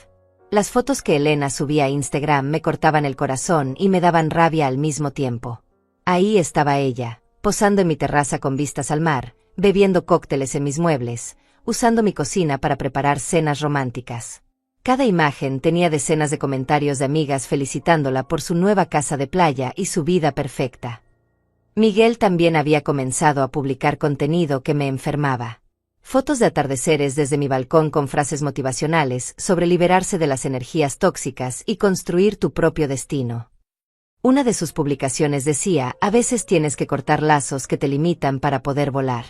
Las fotos que Elena subía a Instagram me cortaban el corazón y me daban rabia al mismo tiempo. Ahí estaba ella, posando en mi terraza con vistas al mar, bebiendo cócteles en mis muebles, usando mi cocina para preparar cenas románticas. Cada imagen tenía decenas de comentarios de amigas felicitándola por su nueva casa de playa y su vida perfecta. Miguel también había comenzado a publicar contenido que me enfermaba. Fotos de atardeceres desde mi balcón con frases motivacionales sobre liberarse de las energías tóxicas y construir tu propio destino. Una de sus publicaciones decía: a veces tienes que cortar lazos que te limitan para poder volar.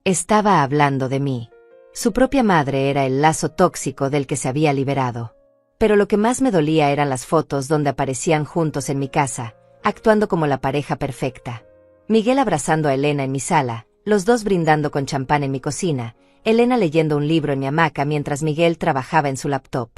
Estaba hablando de mí. Su propia madre era el lazo tóxico del que se había liberado. Pero lo que más me dolía eran las fotos donde aparecían juntos en mi casa, actuando como la pareja perfecta. Miguel abrazando a Elena en mi sala, los dos brindando con champán en mi cocina, Elena leyendo un libro en mi hamaca mientras Miguel trabajaba en su laptop.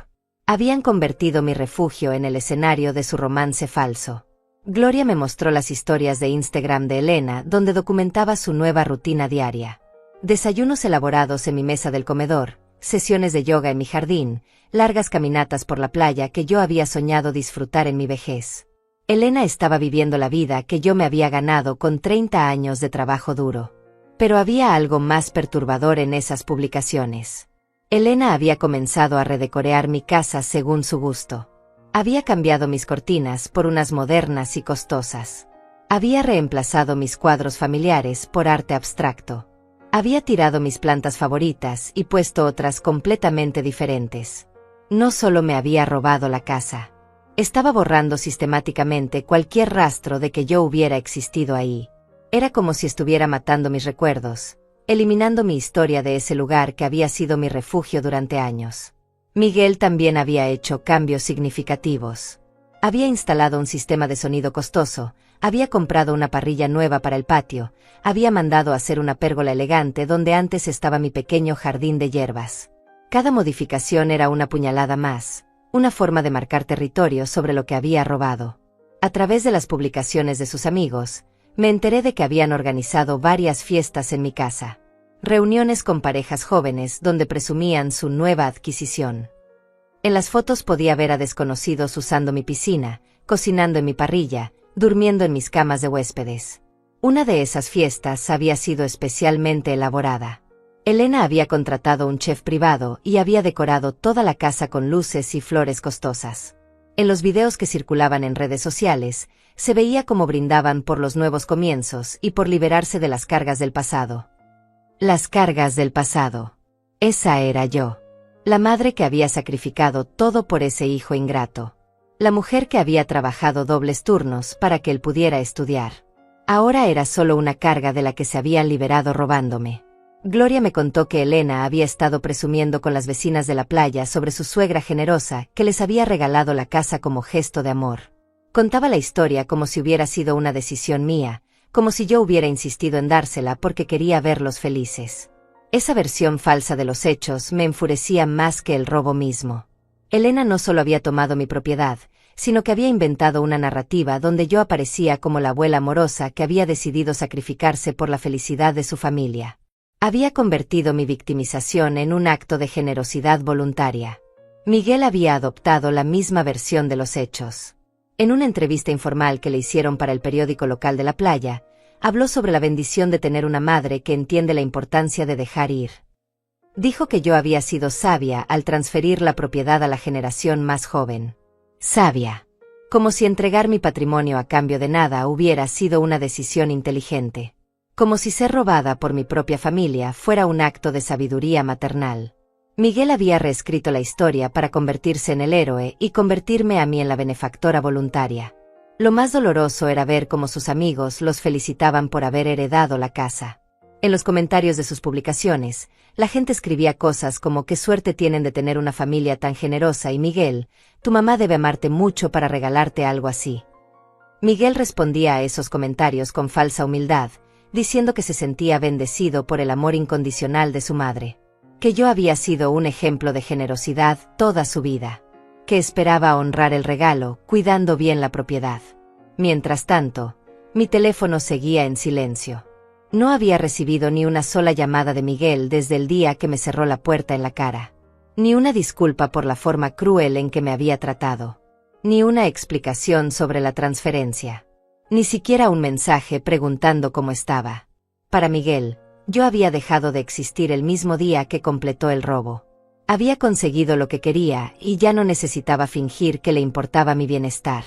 Habían convertido mi refugio en el escenario de su romance falso. Gloria me mostró las historias de Instagram de Elena donde documentaba su nueva rutina diaria. Desayunos elaborados en mi mesa del comedor, sesiones de yoga en mi jardín, largas caminatas por la playa que yo había soñado disfrutar en mi vejez. Elena estaba viviendo la vida que yo me había ganado con 30 años de trabajo duro. Pero había algo más perturbador en esas publicaciones. Elena había comenzado a redecorar mi casa según su gusto. Había cambiado mis cortinas por unas modernas y costosas. Había reemplazado mis cuadros familiares por arte abstracto. Había tirado mis plantas favoritas y puesto otras completamente diferentes. No solo me había robado la casa. Estaba borrando sistemáticamente cualquier rastro de que yo hubiera existido ahí. Era como si estuviera matando mis recuerdos, eliminando mi historia de ese lugar que había sido mi refugio durante años. Miguel también había hecho cambios significativos. Había instalado un sistema de sonido costoso, había comprado una parrilla nueva para el patio, había mandado hacer una pérgola elegante donde antes estaba mi pequeño jardín de hierbas. Cada modificación era una puñalada más, una forma de marcar territorio sobre lo que había robado. A través de las publicaciones de sus amigos, me enteré de que habían organizado varias fiestas en mi casa. Reuniones con parejas jóvenes donde presumían su nueva adquisición. En las fotos podía ver a desconocidos usando mi piscina, cocinando en mi parrilla, durmiendo en mis camas de huéspedes. Una de esas fiestas había sido especialmente elaborada. Elena había contratado un chef privado y había decorado toda la casa con luces y flores costosas. En los videos que circulaban en redes sociales, se veía cómo brindaban por los nuevos comienzos y por liberarse de las cargas del pasado. Las cargas del pasado. Esa era yo. La madre que había sacrificado todo por ese hijo ingrato. La mujer que había trabajado dobles turnos para que él pudiera estudiar. Ahora era solo una carga de la que se habían liberado robándome. Gloria me contó que Elena había estado presumiendo con las vecinas de la playa sobre su suegra generosa que les había regalado la casa como gesto de amor. Contaba la historia como si hubiera sido una decisión mía, como si yo hubiera insistido en dársela porque quería verlos felices. Esa versión falsa de los hechos me enfurecía más que el robo mismo. Elena no solo había tomado mi propiedad, sino que había inventado una narrativa donde yo aparecía como la abuela amorosa que había decidido sacrificarse por la felicidad de su familia. Había convertido mi victimización en un acto de generosidad voluntaria. Miguel había adoptado la misma versión de los hechos. En una entrevista informal que le hicieron para el periódico local de la playa, habló sobre la bendición de tener una madre que entiende la importancia de dejar ir. Dijo que yo había sido sabia al transferir la propiedad a la generación más joven. Sabia. Como si entregar mi patrimonio a cambio de nada hubiera sido una decisión inteligente. Como si ser robada por mi propia familia fuera un acto de sabiduría maternal. Miguel había reescrito la historia para convertirse en el héroe y convertirme a mí en la benefactora voluntaria. Lo más doloroso era ver cómo sus amigos los felicitaban por haber heredado la casa. En los comentarios de sus publicaciones, la gente escribía cosas como qué suerte tienen de tener una familia tan generosa y Miguel, tu mamá debe amarte mucho para regalarte algo así. Miguel respondía a esos comentarios con falsa humildad, diciendo que se sentía bendecido por el amor incondicional de su madre. Que yo había sido un ejemplo de generosidad toda su vida. Que esperaba honrar el regalo, cuidando bien la propiedad. Mientras tanto, mi teléfono seguía en silencio. No había recibido ni una sola llamada de Miguel desde el día que me cerró la puerta en la cara. Ni una disculpa por la forma cruel en que me había tratado. Ni una explicación sobre la transferencia. Ni siquiera un mensaje preguntando cómo estaba. Para Miguel, yo había dejado de existir el mismo día que completó el robo. Había conseguido lo que quería y ya no necesitaba fingir que le importaba mi bienestar.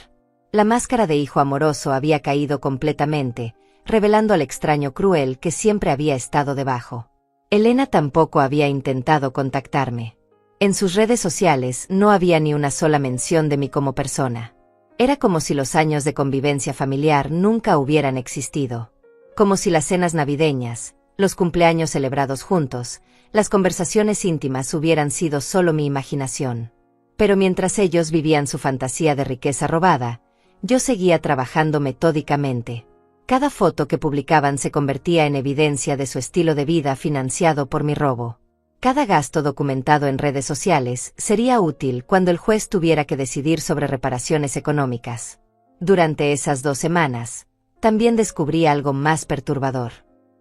La máscara de hijo amoroso había caído completamente, revelando al extraño cruel que siempre había estado debajo. Elena tampoco había intentado contactarme. En sus redes sociales no había ni una sola mención de mí como persona. Era como si los años de convivencia familiar nunca hubieran existido. Como si las cenas navideñas, los cumpleaños celebrados juntos, las conversaciones íntimas hubieran sido solo mi imaginación. Pero mientras ellos vivían su fantasía de riqueza robada, yo seguía trabajando metódicamente. Cada foto que publicaban se convertía en evidencia de su estilo de vida financiado por mi robo. Cada gasto documentado en redes sociales sería útil cuando el juez tuviera que decidir sobre reparaciones económicas. Durante esas 2 semanas, también descubrí algo más perturbador.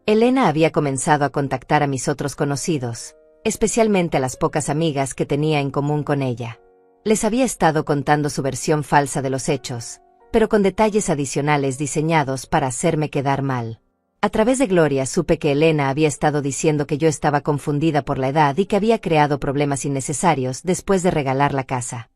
Elena había comenzado a contactar a mis otros conocidos, especialmente a las pocas amigas que tenía en común con ella. Les había estado contando su versión falsa de los hechos, pero con detalles adicionales diseñados para hacerme quedar mal. A través de Gloria supe que Elena había estado diciendo que yo estaba confundida por la edad y que había creado problemas innecesarios después de regalar la casa.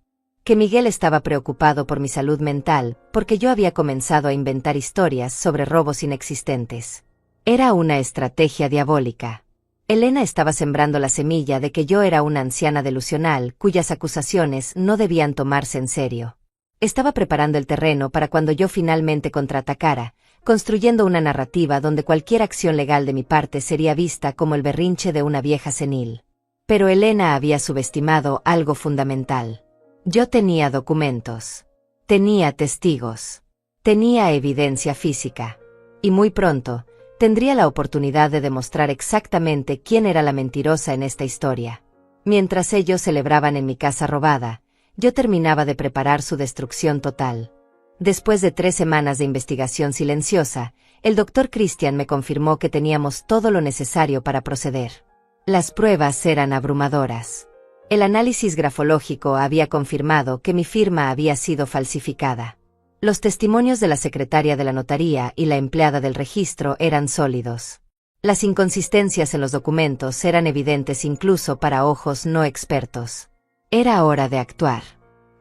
Que Miguel estaba preocupado por mi salud mental, porque yo había comenzado a inventar historias sobre robos inexistentes. Era una estrategia diabólica. Elena estaba sembrando la semilla de que yo era una anciana delusional cuyas acusaciones no debían tomarse en serio. Estaba preparando el terreno para cuando yo finalmente contraatacara, construyendo una narrativa donde cualquier acción legal de mi parte sería vista como el berrinche de una vieja senil. Pero Elena había subestimado algo fundamental. Yo tenía documentos. Tenía testigos. Tenía evidencia física. Y muy pronto, tendría la oportunidad de demostrar exactamente quién era la mentirosa en esta historia. Mientras ellos celebraban en mi casa robada, yo terminaba de preparar su destrucción total. Después de 3 semanas de investigación silenciosa, el doctor Christian me confirmó que teníamos todo lo necesario para proceder. Las pruebas eran abrumadoras. El análisis grafológico había confirmado que mi firma había sido falsificada. Los testimonios de la secretaria de la notaría y la empleada del registro eran sólidos. Las inconsistencias en los documentos eran evidentes incluso para ojos no expertos. Era hora de actuar.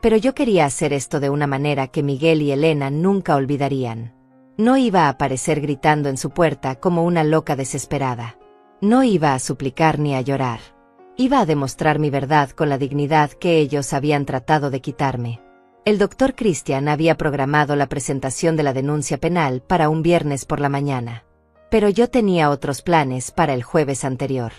Pero yo quería hacer esto de una manera que Miguel y Elena nunca olvidarían. No iba a aparecer gritando en su puerta como una loca desesperada. No iba a suplicar ni a llorar. Iba a demostrar mi verdad con la dignidad que ellos habían tratado de quitarme. El doctor Christian había programado la presentación de la denuncia penal para un viernes por la mañana. Pero yo tenía otros planes para el jueves anterior.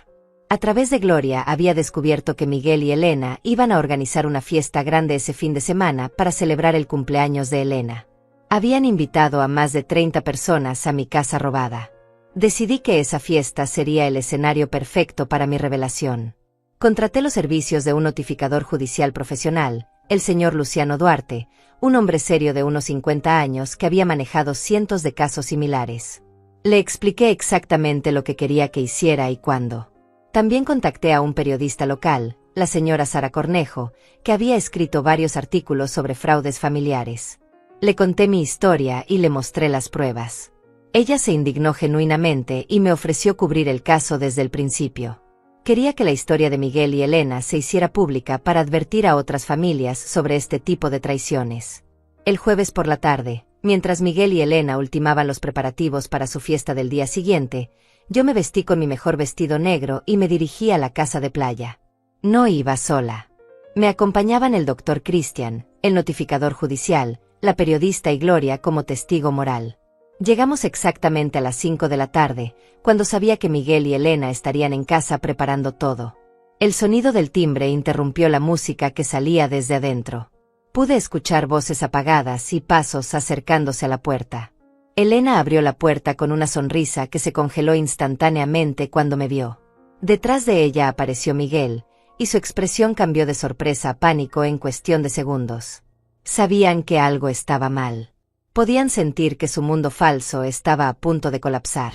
A través de Gloria había descubierto que Miguel y Elena iban a organizar una fiesta grande ese fin de semana para celebrar el cumpleaños de Elena. Habían invitado a más de 30 personas a mi casa robada. Decidí que esa fiesta sería el escenario perfecto para mi revelación. Contraté los servicios de un notificador judicial profesional, el señor Luciano Duarte, un hombre serio de unos 50 años que había manejado cientos de casos similares. Le expliqué exactamente lo que quería que hiciera y cuándo. También contacté a un periodista local, la señora Sara Cornejo, que había escrito varios artículos sobre fraudes familiares. Le conté mi historia y le mostré las pruebas. Ella se indignó genuinamente y me ofreció cubrir el caso desde el principio. Quería que la historia de Miguel y Elena se hiciera pública para advertir a otras familias sobre este tipo de traiciones. El jueves por la tarde, mientras Miguel y Elena ultimaban los preparativos para su fiesta del día siguiente, yo me vestí con mi mejor vestido negro y me dirigí a la casa de playa. No iba sola. Me acompañaban el doctor Christian, el notificador judicial, la periodista y Gloria como testigo moral. Llegamos exactamente a las 5 de la tarde, cuando sabía que Miguel y Elena estarían en casa preparando todo. El sonido del timbre interrumpió la música que salía desde adentro. Pude escuchar voces apagadas y pasos acercándose a la puerta. Elena abrió la puerta con una sonrisa que se congeló instantáneamente cuando me vio. Detrás de ella apareció Miguel, y su expresión cambió de sorpresa a pánico en cuestión de segundos. Sabían que algo estaba mal. Podían sentir que su mundo falso estaba a punto de colapsar.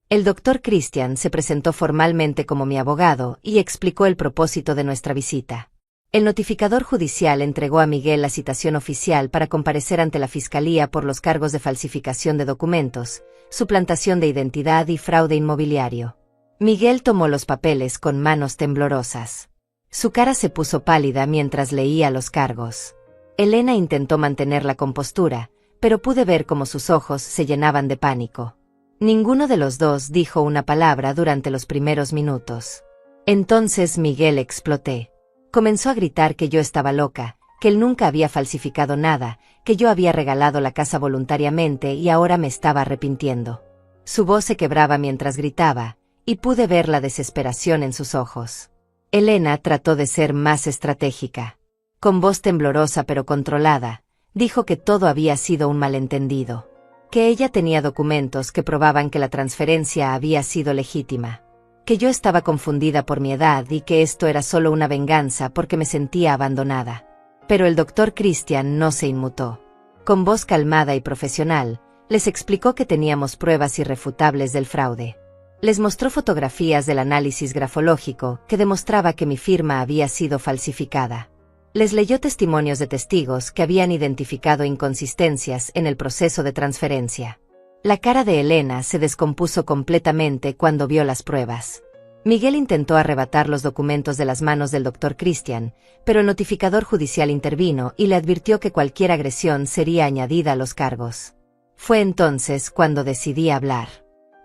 El doctor Christian se presentó formalmente como mi abogado y explicó el propósito de nuestra visita. El notificador judicial entregó a Miguel la citación oficial para comparecer ante la Fiscalía por los cargos de falsificación de documentos, suplantación de identidad y fraude inmobiliario. Miguel tomó los papeles con manos temblorosas. Su cara se puso pálida mientras leía los cargos. Elena intentó mantener la compostura, pero pude ver cómo sus ojos se llenaban de pánico. Ninguno de los dos dijo una palabra durante los primeros minutos. Entonces Miguel exploté. Comenzó a gritar que yo estaba loca, que él nunca había falsificado nada, que yo había regalado la casa voluntariamente y ahora me estaba arrepintiendo. Su voz se quebraba mientras gritaba, y pude ver la desesperación en sus ojos. Elena trató de ser más estratégica. Con voz temblorosa pero controlada, dijo que todo había sido un malentendido, que ella tenía documentos que probaban que la transferencia había sido legítima, que yo estaba confundida por mi edad y que esto era solo una venganza porque me sentía abandonada. Pero el doctor Christian no se inmutó. Con voz calmada y profesional, les explicó que teníamos pruebas irrefutables del fraude. Les mostró fotografías del análisis grafológico que demostraba que mi firma había sido falsificada. Les leyó testimonios de testigos que habían identificado inconsistencias en el proceso de transferencia. La cara de Elena se descompuso completamente cuando vio las pruebas. Miguel intentó arrebatar los documentos de las manos del doctor Christian, pero el notificador judicial intervino y le advirtió que cualquier agresión sería añadida a los cargos. Fue entonces cuando decidí hablar.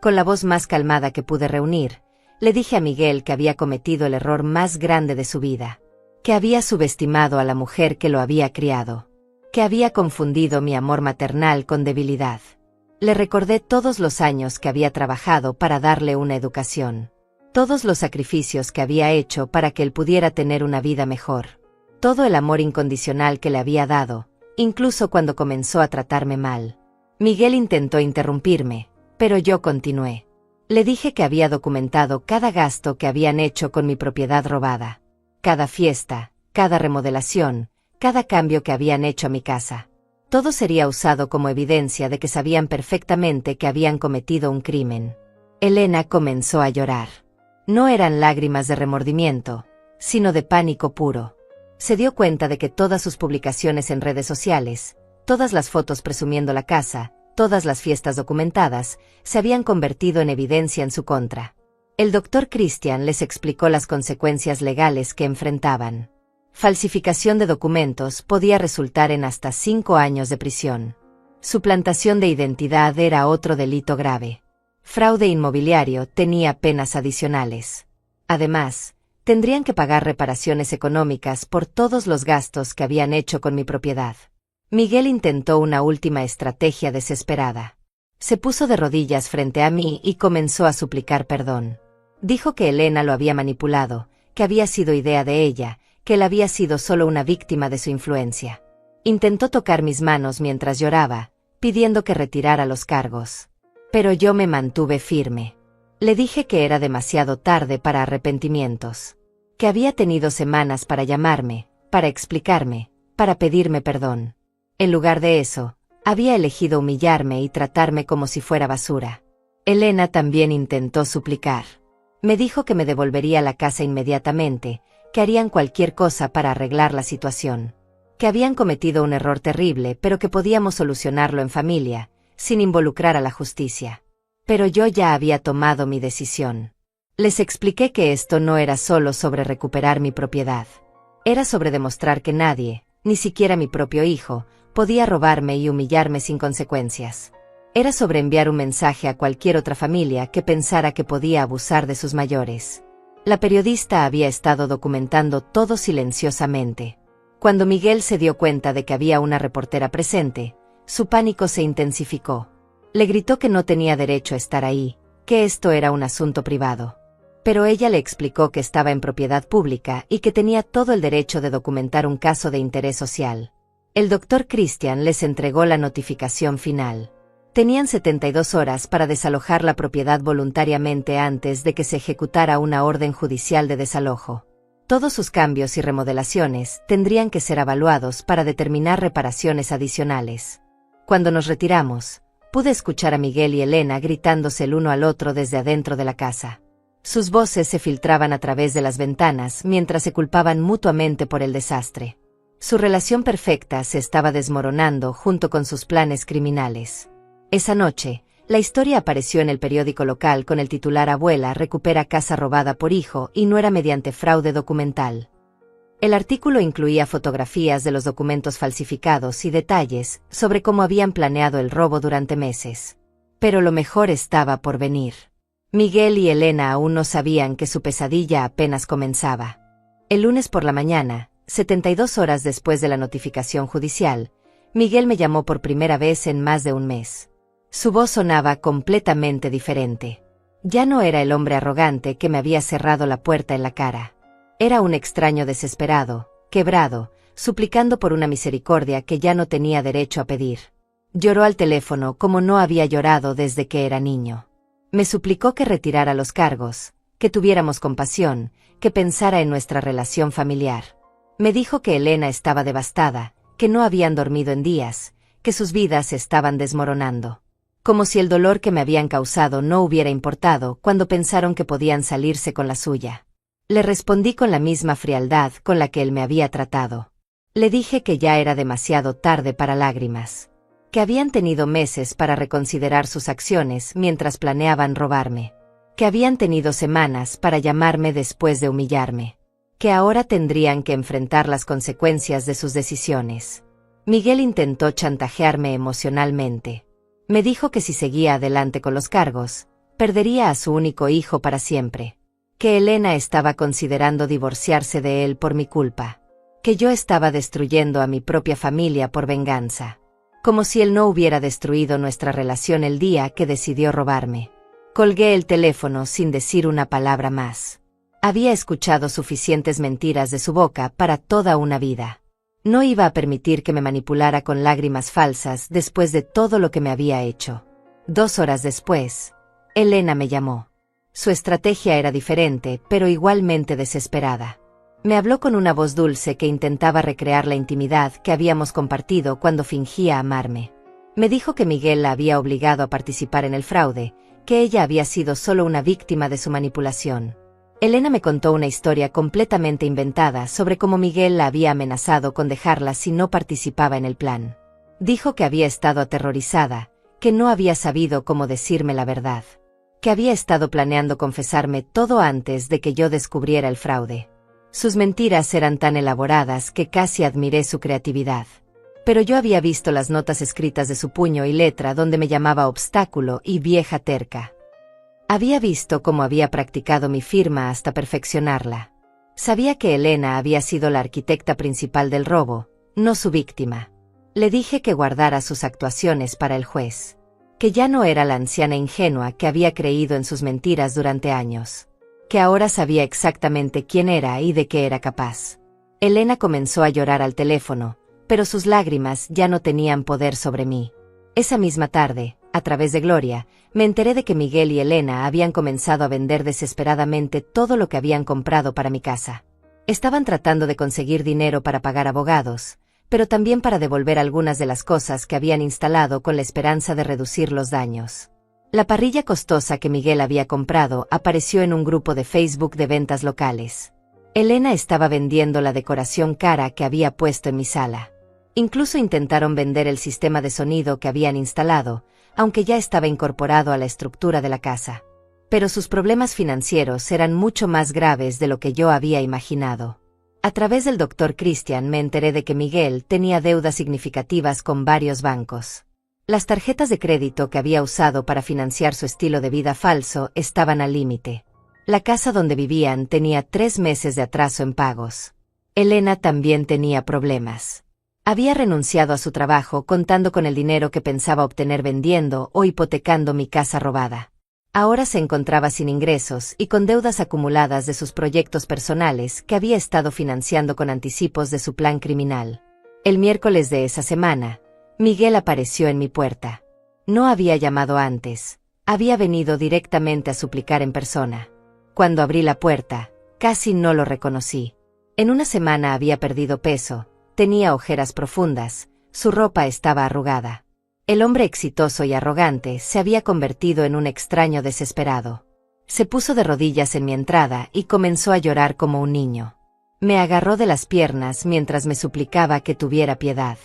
Con la voz más calmada que pude reunir, le dije a Miguel que había cometido el error más grande de su vida, que había subestimado a la mujer que lo había criado, que había confundido mi amor maternal con debilidad. Le recordé todos los años que había trabajado para darle una educación, todos los sacrificios que había hecho para que él pudiera tener una vida mejor, todo el amor incondicional que le había dado, incluso cuando comenzó a tratarme mal. Miguel intentó interrumpirme, pero yo continué. Le dije que había documentado cada gasto que habían hecho con mi propiedad robada, cada fiesta, cada remodelación, cada cambio que habían hecho a mi casa. Todo sería usado como evidencia de que sabían perfectamente que habían cometido un crimen. Elena comenzó a llorar. No eran lágrimas de remordimiento, sino de pánico puro. Se dio cuenta de que todas sus publicaciones en redes sociales, todas las fotos presumiendo la casa, todas las fiestas documentadas, se habían convertido en evidencia en su contra. El doctor Christian les explicó las consecuencias legales que enfrentaban. Falsificación de documentos podía resultar en hasta 5 años de prisión. Suplantación de identidad era otro delito grave. Fraude inmobiliario tenía penas adicionales. Además, tendrían que pagar reparaciones económicas por todos los gastos que habían hecho con mi propiedad. Miguel intentó una última estrategia desesperada. Se puso de rodillas frente a mí y comenzó a suplicar perdón. Dijo que Elena lo había manipulado, que había sido idea de ella, que él había sido solo una víctima de su influencia. Intentó tocar mis manos mientras lloraba, pidiendo que retirara los cargos. Pero yo me mantuve firme. Le dije que era demasiado tarde para arrepentimientos. Que había tenido semanas para llamarme, para explicarme, para pedirme perdón. En lugar de eso, había elegido humillarme y tratarme como si fuera basura. Elena también intentó suplicar. Me dijo que me devolvería la casa inmediatamente, que harían cualquier cosa para arreglar la situación. Que habían cometido un error terrible, pero que podíamos solucionarlo en familia, sin involucrar a la justicia. Pero yo ya había tomado mi decisión. Les expliqué que esto no era solo sobre recuperar mi propiedad. Era sobre demostrar que nadie, ni siquiera mi propio hijo, podía robarme y humillarme sin consecuencias. Era sobre enviar un mensaje a cualquier otra familia que pensara que podía abusar de sus mayores. La periodista había estado documentando todo silenciosamente. Cuando Miguel se dio cuenta de que había una reportera presente, su pánico se intensificó. Le gritó que no tenía derecho a estar ahí, que esto era un asunto privado. Pero ella le explicó que estaba en propiedad pública y que tenía todo el derecho de documentar un caso de interés social. El doctor Christian les entregó la notificación final. Tenían 72 horas para desalojar la propiedad voluntariamente antes de que se ejecutara una orden judicial de desalojo. Todos sus cambios y remodelaciones tendrían que ser evaluados para determinar reparaciones adicionales. Cuando nos retiramos, pude escuchar a Miguel y Elena gritándose el uno al otro desde adentro de la casa. Sus voces se filtraban a través de las ventanas mientras se culpaban mutuamente por el desastre. Su relación perfecta se estaba desmoronando junto con sus planes criminales. Esa noche, la historia apareció en el periódico local con el titular Abuela recupera casa robada por hijo y nuera mediante fraude documental. El artículo incluía fotografías de los documentos falsificados y detalles sobre cómo habían planeado el robo durante meses. Pero lo mejor estaba por venir. Miguel y Elena aún no sabían que su pesadilla apenas comenzaba. El lunes por la mañana, 72 horas después de la notificación judicial, Miguel me llamó por primera vez en más de un mes. Su voz sonaba completamente diferente. Ya no era el hombre arrogante que me había cerrado la puerta en la cara. Era un extraño desesperado, quebrado, suplicando por una misericordia que ya no tenía derecho a pedir. Lloró al teléfono como no había llorado desde que era niño. Me suplicó que retirara los cargos, que tuviéramos compasión, que pensara en nuestra relación familiar. Me dijo que Elena estaba devastada, que no habían dormido en días, que sus vidas se estaban desmoronando. Como si el dolor que me habían causado no hubiera importado cuando pensaron que podían salirse con la suya. Le respondí con la misma frialdad con la que él me había tratado. Le dije que ya era demasiado tarde para lágrimas. Que habían tenido meses para reconsiderar sus acciones mientras planeaban robarme. Que habían tenido semanas para llamarme después de humillarme. Que ahora tendrían que enfrentar las consecuencias de sus decisiones. Miguel intentó chantajearme emocionalmente. Me dijo que si seguía adelante con los cargos, perdería a su único hijo para siempre. Que Elena estaba considerando divorciarse de él por mi culpa. Que yo estaba destruyendo a mi propia familia por venganza. Como si él no hubiera destruido nuestra relación el día que decidió robarme. Colgué el teléfono sin decir una palabra más. Había escuchado suficientes mentiras de su boca para toda una vida. No iba a permitir que me manipulara con lágrimas falsas después de todo lo que me había hecho. 2 horas después, Elena me llamó. Su estrategia era diferente, pero igualmente desesperada. Me habló con una voz dulce que intentaba recrear la intimidad que habíamos compartido cuando fingía amarme. Me dijo que Miguel la había obligado a participar en el fraude, que ella había sido solo una víctima de su manipulación. Elena me contó una historia completamente inventada sobre cómo Miguel la había amenazado con dejarla si no participaba en el plan. Dijo que había estado aterrorizada, que no había sabido cómo decirme la verdad, que había estado planeando confesarme todo antes de que yo descubriera el fraude. Sus mentiras eran tan elaboradas que casi admiré su creatividad. Pero yo había visto las notas escritas de su puño y letra donde me llamaba obstáculo y vieja terca. Había visto cómo había practicado mi firma hasta perfeccionarla. Sabía que Elena había sido la arquitecta principal del robo, no su víctima. Le dije que guardara sus actuaciones para el juez. Que ya no era la anciana ingenua que había creído en sus mentiras durante años. Que ahora sabía exactamente quién era y de qué era capaz. Elena comenzó a llorar al teléfono, pero sus lágrimas ya no tenían poder sobre mí. Esa misma tarde, a través de Gloria, me enteré de que Miguel y Elena habían comenzado a vender desesperadamente todo lo que habían comprado para mi casa. Estaban tratando de conseguir dinero para pagar abogados, pero también para devolver algunas de las cosas que habían instalado con la esperanza de reducir los daños. La parrilla costosa que Miguel había comprado apareció en un grupo de Facebook de ventas locales. Elena estaba vendiendo la decoración cara que había puesto en mi sala. Incluso intentaron vender el sistema de sonido que habían instalado, aunque ya estaba incorporado a la estructura de la casa. Pero sus problemas financieros eran mucho más graves de lo que yo había imaginado. A través del Dr. Christian me enteré de que Miguel tenía deudas significativas con varios bancos. Las tarjetas de crédito que había usado para financiar su estilo de vida falso estaban al límite. La casa donde vivían tenía 3 meses de atraso en pagos. Elena también tenía problemas. Había renunciado a su trabajo contando con el dinero que pensaba obtener vendiendo o hipotecando mi casa robada. Ahora se encontraba sin ingresos y con deudas acumuladas de sus proyectos personales que había estado financiando con anticipos de su plan criminal. El miércoles de esa semana, Miguel apareció en mi puerta. No había llamado antes, había venido directamente a suplicar en persona. Cuando abrí la puerta, casi no lo reconocí. En una semana había perdido peso, tenía ojeras profundas, su ropa estaba arrugada. El hombre exitoso y arrogante se había convertido en un extraño desesperado. Se puso de rodillas en mi entrada y comenzó a llorar como un niño. Me agarró de las piernas mientras me suplicaba que tuviera piedad.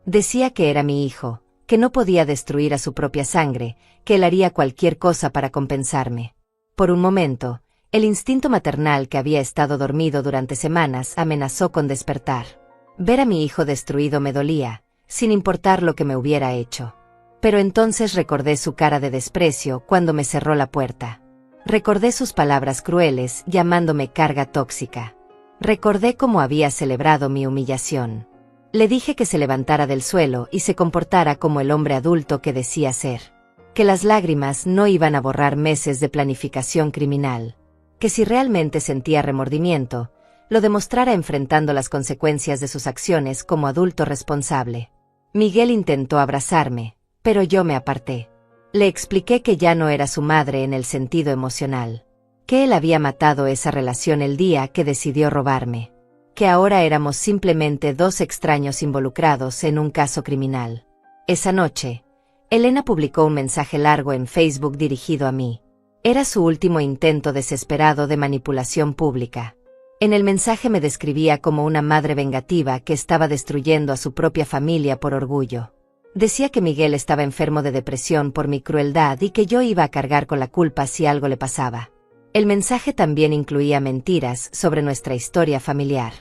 Decía que era mi hijo, que no podía destruir a su propia sangre, que él haría cualquier cosa para compensarme. Por un momento, el instinto maternal que había estado dormido durante semanas amenazó con despertar. Ver a mi hijo destruido me dolía, sin importar lo que me hubiera hecho. Pero entonces recordé su cara de desprecio cuando me cerró la puerta. Recordé sus palabras crueles llamándome carga tóxica. Recordé cómo había celebrado mi humillación. Le dije que se levantara del suelo y se comportara como el hombre adulto que decía ser. Que las lágrimas no iban a borrar meses de planificación criminal. Que si realmente sentía remordimiento, lo demostrara enfrentando las consecuencias de sus acciones como adulto responsable. Miguel intentó abrazarme, pero yo me aparté. Le expliqué que ya no era su madre en el sentido emocional. Que él había matado esa relación el día que decidió robarme. Que ahora éramos simplemente 2 extraños involucrados en un caso criminal. Esa noche, Elena publicó un mensaje largo en Facebook dirigido a mí. Era su último intento desesperado de manipulación pública. En el mensaje me describía como una madre vengativa que estaba destruyendo a su propia familia por orgullo. Decía que Miguel estaba enfermo de depresión por mi crueldad y que yo iba a cargar con la culpa si algo le pasaba. El mensaje también incluía mentiras sobre nuestra historia familiar.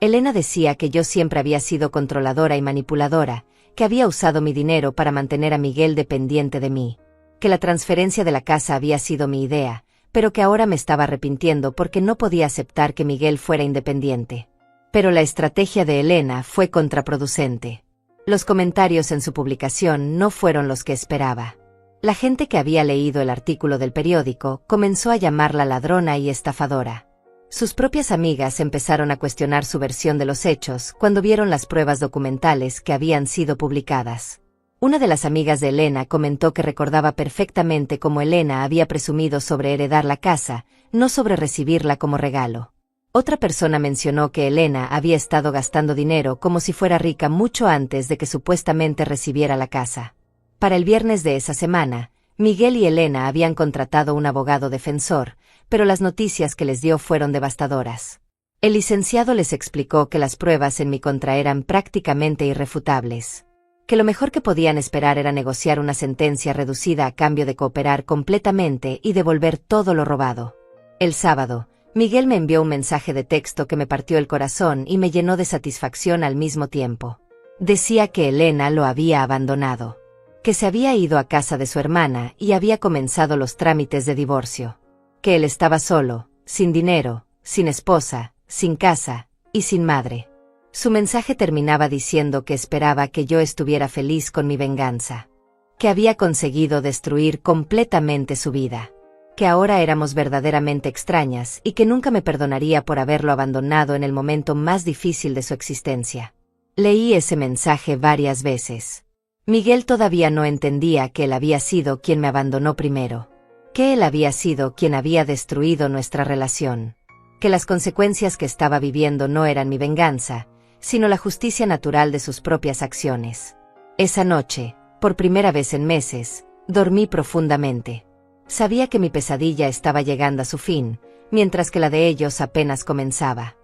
Elena decía que yo siempre había sido controladora y manipuladora, que había usado mi dinero para mantener a Miguel dependiente de mí, que la transferencia de la casa había sido mi idea, pero que ahora me estaba arrepintiendo porque no podía aceptar que Miguel fuera independiente. Pero la estrategia de Elena fue contraproducente. Los comentarios en su publicación no fueron los que esperaba. La gente que había leído el artículo del periódico comenzó a llamarla ladrona y estafadora. Sus propias amigas empezaron a cuestionar su versión de los hechos cuando vieron las pruebas documentales que habían sido publicadas. Una de las amigas de Elena comentó que recordaba perfectamente cómo Elena había presumido sobre heredar la casa, no sobre recibirla como regalo. Otra persona mencionó que Elena había estado gastando dinero como si fuera rica mucho antes de que supuestamente recibiera la casa. Para el viernes de esa semana, Miguel y Elena habían contratado un abogado defensor, pero las noticias que les dio fueron devastadoras. El licenciado les explicó que las pruebas en mi contra eran prácticamente irrefutables, que lo mejor que podían esperar era negociar una sentencia reducida a cambio de cooperar completamente y devolver todo lo robado. El sábado, Miguel me envió un mensaje de texto que me partió el corazón y me llenó de satisfacción al mismo tiempo. Decía que Elena lo había abandonado, que se había ido a casa de su hermana y había comenzado los trámites de divorcio, que él estaba solo, sin dinero, sin esposa, sin casa y sin madre. Su mensaje terminaba diciendo que esperaba que yo estuviera feliz con mi venganza, que había conseguido destruir completamente su vida, que ahora éramos verdaderamente extrañas y que nunca me perdonaría por haberlo abandonado en el momento más difícil de su existencia. Leí ese mensaje varias veces. Miguel todavía no entendía que él había sido quien me abandonó primero, que él había sido quien había destruido nuestra relación, que las consecuencias que estaba viviendo no eran mi venganza, sino la justicia natural de sus propias acciones. Esa noche, por primera vez en meses, dormí profundamente. Sabía que mi pesadilla estaba llegando a su fin, mientras que la de ellos apenas comenzaba.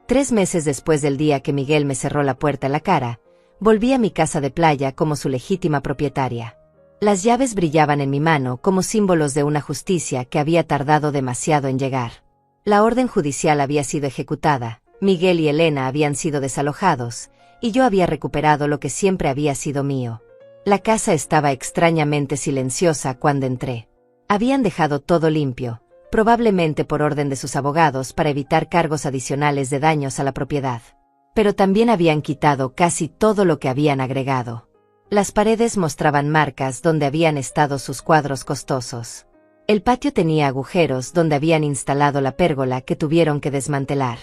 3 meses después del día que Miguel me cerró la puerta en la cara, volví a mi casa de playa como su legítima propietaria. Las llaves brillaban en mi mano como símbolos de una justicia que había tardado demasiado en llegar. La orden judicial había sido ejecutada, Miguel y Elena habían sido desalojados, y yo había recuperado lo que siempre había sido mío. La casa estaba extrañamente silenciosa cuando entré. Habían dejado todo limpio, probablemente por orden de sus abogados para evitar cargos adicionales de daños a la propiedad. Pero también habían quitado casi todo lo que habían agregado. Las paredes mostraban marcas donde habían estado sus cuadros costosos. El patio tenía agujeros donde habían instalado la pérgola que tuvieron que desmantelar.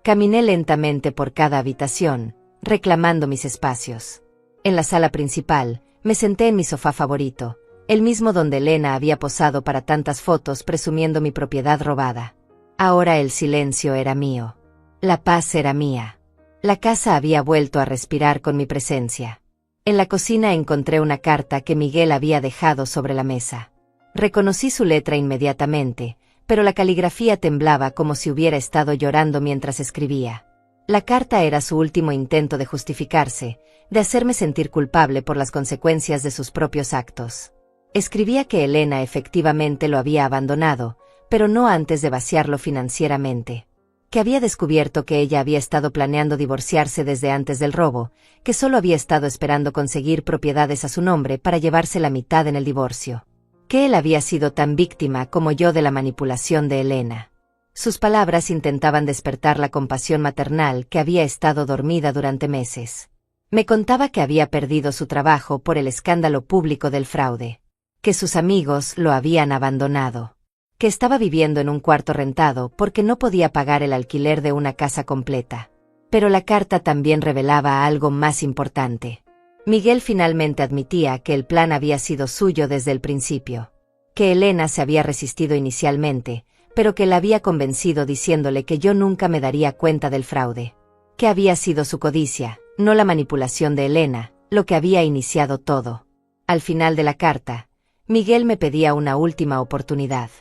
Caminé lentamente por cada habitación, reclamando mis espacios. En la sala principal, me senté en mi sofá favorito, el mismo donde Elena había posado para tantas fotos presumiendo mi propiedad robada. Ahora el silencio era mío. La paz era mía. La casa había vuelto a respirar con mi presencia. En la cocina encontré una carta que Miguel había dejado sobre la mesa. Reconocí su letra inmediatamente, pero la caligrafía temblaba como si hubiera estado llorando mientras escribía. La carta era su último intento de justificarse, de hacerme sentir culpable por las consecuencias de sus propios actos. Escribía que Elena efectivamente lo había abandonado, pero no antes de vaciarlo financieramente. Que había descubierto que ella había estado planeando divorciarse desde antes del robo, que solo había estado esperando conseguir propiedades a su nombre para llevarse la mitad en el divorcio. Que él había sido tan víctima como yo de la manipulación de Elena. Sus palabras intentaban despertar la compasión maternal que había estado dormida durante meses. Me contaba que había perdido su trabajo por el escándalo público del fraude. Que sus amigos lo habían abandonado. Que estaba viviendo en un cuarto rentado porque no podía pagar el alquiler de una casa completa. Pero la carta también revelaba algo más importante. Miguel finalmente admitía que el plan había sido suyo desde el principio. Que Elena se había resistido inicialmente, pero que la había convencido diciéndole que yo nunca me daría cuenta del fraude. Que había sido su codicia, no la manipulación de Elena, lo que había iniciado todo. Al final de la carta, Miguel me pedía una última oportunidad.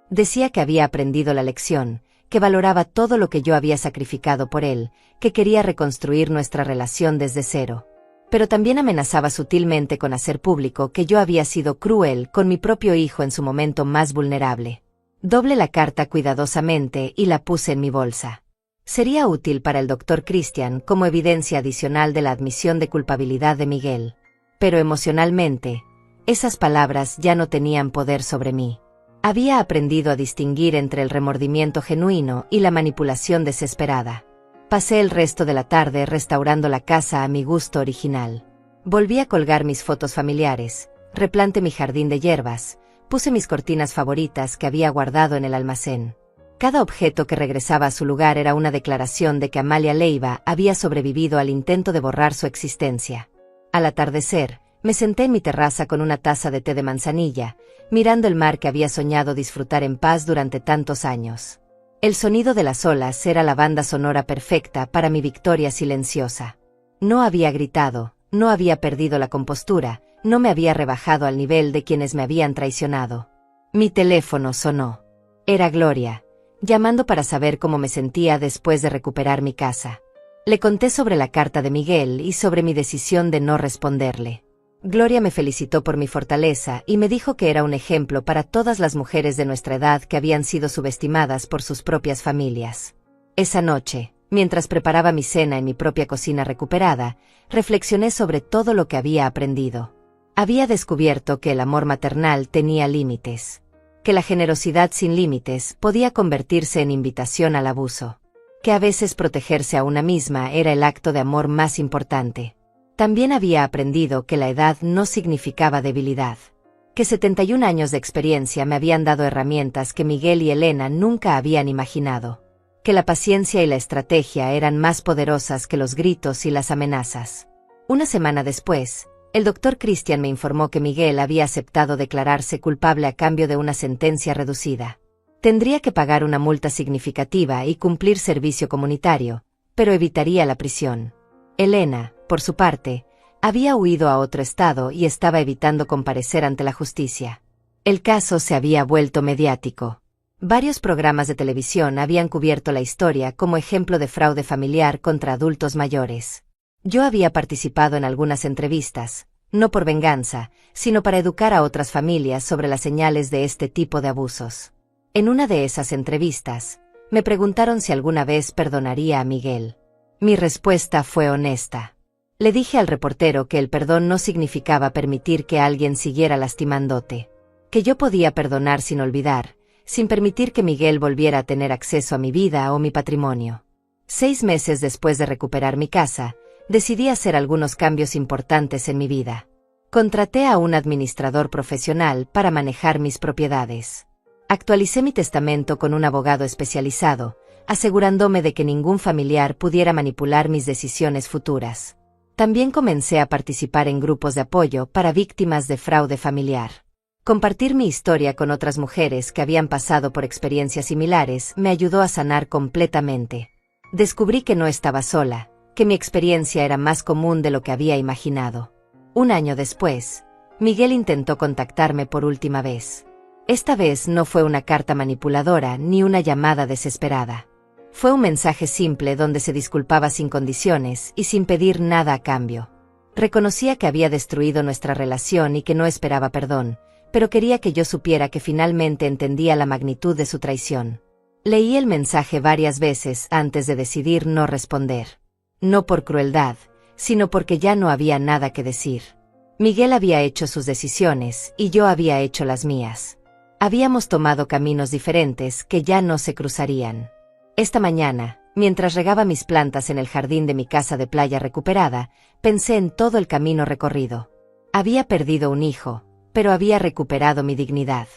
Decía que había aprendido la lección, que valoraba todo lo que yo había sacrificado por él, que quería reconstruir nuestra relación desde cero. Pero también amenazaba sutilmente con hacer público que yo había sido cruel con mi propio hijo en su momento más vulnerable. Doblé la carta cuidadosamente y la puse en mi bolsa. Sería útil para el Dr. Christian como evidencia adicional de la admisión de culpabilidad de Miguel. Pero emocionalmente, esas palabras ya no tenían poder sobre mí. Había aprendido a distinguir entre el remordimiento genuino y la manipulación desesperada. Pasé el resto de la tarde restaurando la casa a mi gusto original. Volví a colgar mis fotos familiares, replanté mi jardín de hierbas, puse mis cortinas favoritas que había guardado en el almacén. Cada objeto que regresaba a su lugar era una declaración de que Amalia Leiva había sobrevivido al intento de borrar su existencia. Al atardecer, me senté en mi terraza con una taza de té de manzanilla, mirando el mar que había soñado disfrutar en paz durante tantos años. El sonido de las olas era la banda sonora perfecta para mi victoria silenciosa. No había gritado, no había perdido la compostura, no me había rebajado al nivel de quienes me habían traicionado. Mi teléfono sonó. Era Gloria, llamando para saber cómo me sentía después de recuperar mi casa. Le conté sobre la carta de Miguel y sobre mi decisión de no responderle. Gloria me felicitó por mi fortaleza y me dijo que era un ejemplo para todas las mujeres de nuestra edad que habían sido subestimadas por sus propias familias. Esa noche, mientras preparaba mi cena en mi propia cocina recuperada, reflexioné sobre todo lo que había aprendido. Había descubierto que el amor maternal tenía límites, que la generosidad sin límites podía convertirse en invitación al abuso, que a veces protegerse a una misma era el acto de amor más importante. También había aprendido que la edad no significaba debilidad, que 71 años de experiencia me habían dado herramientas que Miguel y Elena nunca habían imaginado, que la paciencia y la estrategia eran más poderosas que los gritos y las amenazas. Una semana después, el doctor Christian me informó que Miguel había aceptado declararse culpable a cambio de una sentencia reducida. Tendría que pagar una multa significativa y cumplir servicio comunitario, pero evitaría la prisión. Elena, por su parte, había huido a otro estado y estaba evitando comparecer ante la justicia. El caso se había vuelto mediático. Varios programas de televisión habían cubierto la historia como ejemplo de fraude familiar contra adultos mayores. Yo había participado en algunas entrevistas, no por venganza, sino para educar a otras familias sobre las señales de este tipo de abusos. En una de esas entrevistas, me preguntaron si alguna vez perdonaría a Miguel. Mi respuesta fue honesta. Le dije al reportero que el perdón no significaba permitir que alguien siguiera lastimándote, que yo podía perdonar sin olvidar, sin permitir que Miguel volviera a tener acceso a mi vida o mi patrimonio. 6 meses después de recuperar mi casa, decidí hacer algunos cambios importantes en mi vida. Contraté a un administrador profesional para manejar mis propiedades. Actualicé mi testamento con un abogado especializado, asegurándome de que ningún familiar pudiera manipular mis decisiones futuras. También comencé a participar en grupos de apoyo para víctimas de fraude familiar. Compartir mi historia con otras mujeres que habían pasado por experiencias similares me ayudó a sanar completamente. Descubrí que no estaba sola, que mi experiencia era más común de lo que había imaginado. Un año después, Miguel intentó contactarme por última vez. Esta vez no fue una carta manipuladora ni una llamada desesperada. Fue un mensaje simple donde se disculpaba sin condiciones y sin pedir nada a cambio. Reconocía que había destruido nuestra relación y que no esperaba perdón, pero quería que yo supiera que finalmente entendía la magnitud de su traición. Leí el mensaje varias veces antes de decidir no responder. No por crueldad, sino porque ya no había nada que decir. Miguel había hecho sus decisiones y yo había hecho las mías. Habíamos tomado caminos diferentes que ya no se cruzarían. Esta mañana, mientras regaba mis plantas en el jardín de mi casa de playa recuperada, pensé en todo el camino recorrido. Había perdido un hijo, pero había recuperado mi dignidad.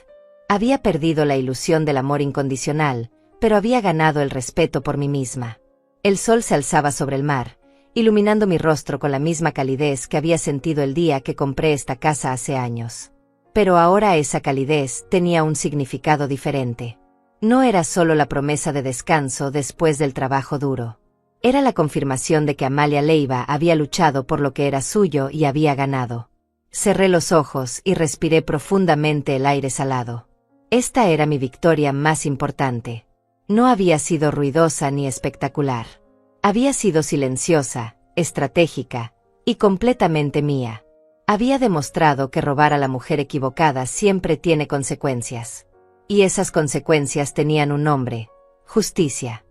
Había perdido la ilusión del amor incondicional, pero había ganado el respeto por mí misma. El sol se alzaba sobre el mar, iluminando mi rostro con la misma calidez que había sentido el día que compré esta casa hace años. Pero ahora esa calidez tenía un significado diferente. No era solo la promesa de descanso después del trabajo duro. Era la confirmación de que Amalia Leiva había luchado por lo que era suyo y había ganado. Cerré los ojos y respiré profundamente el aire salado. Esta era mi victoria más importante. No había sido ruidosa ni espectacular. Había sido silenciosa, estratégica y completamente mía. Había demostrado que robar a la mujer equivocada siempre tiene consecuencias. Y esas consecuencias tenían un nombre: justicia.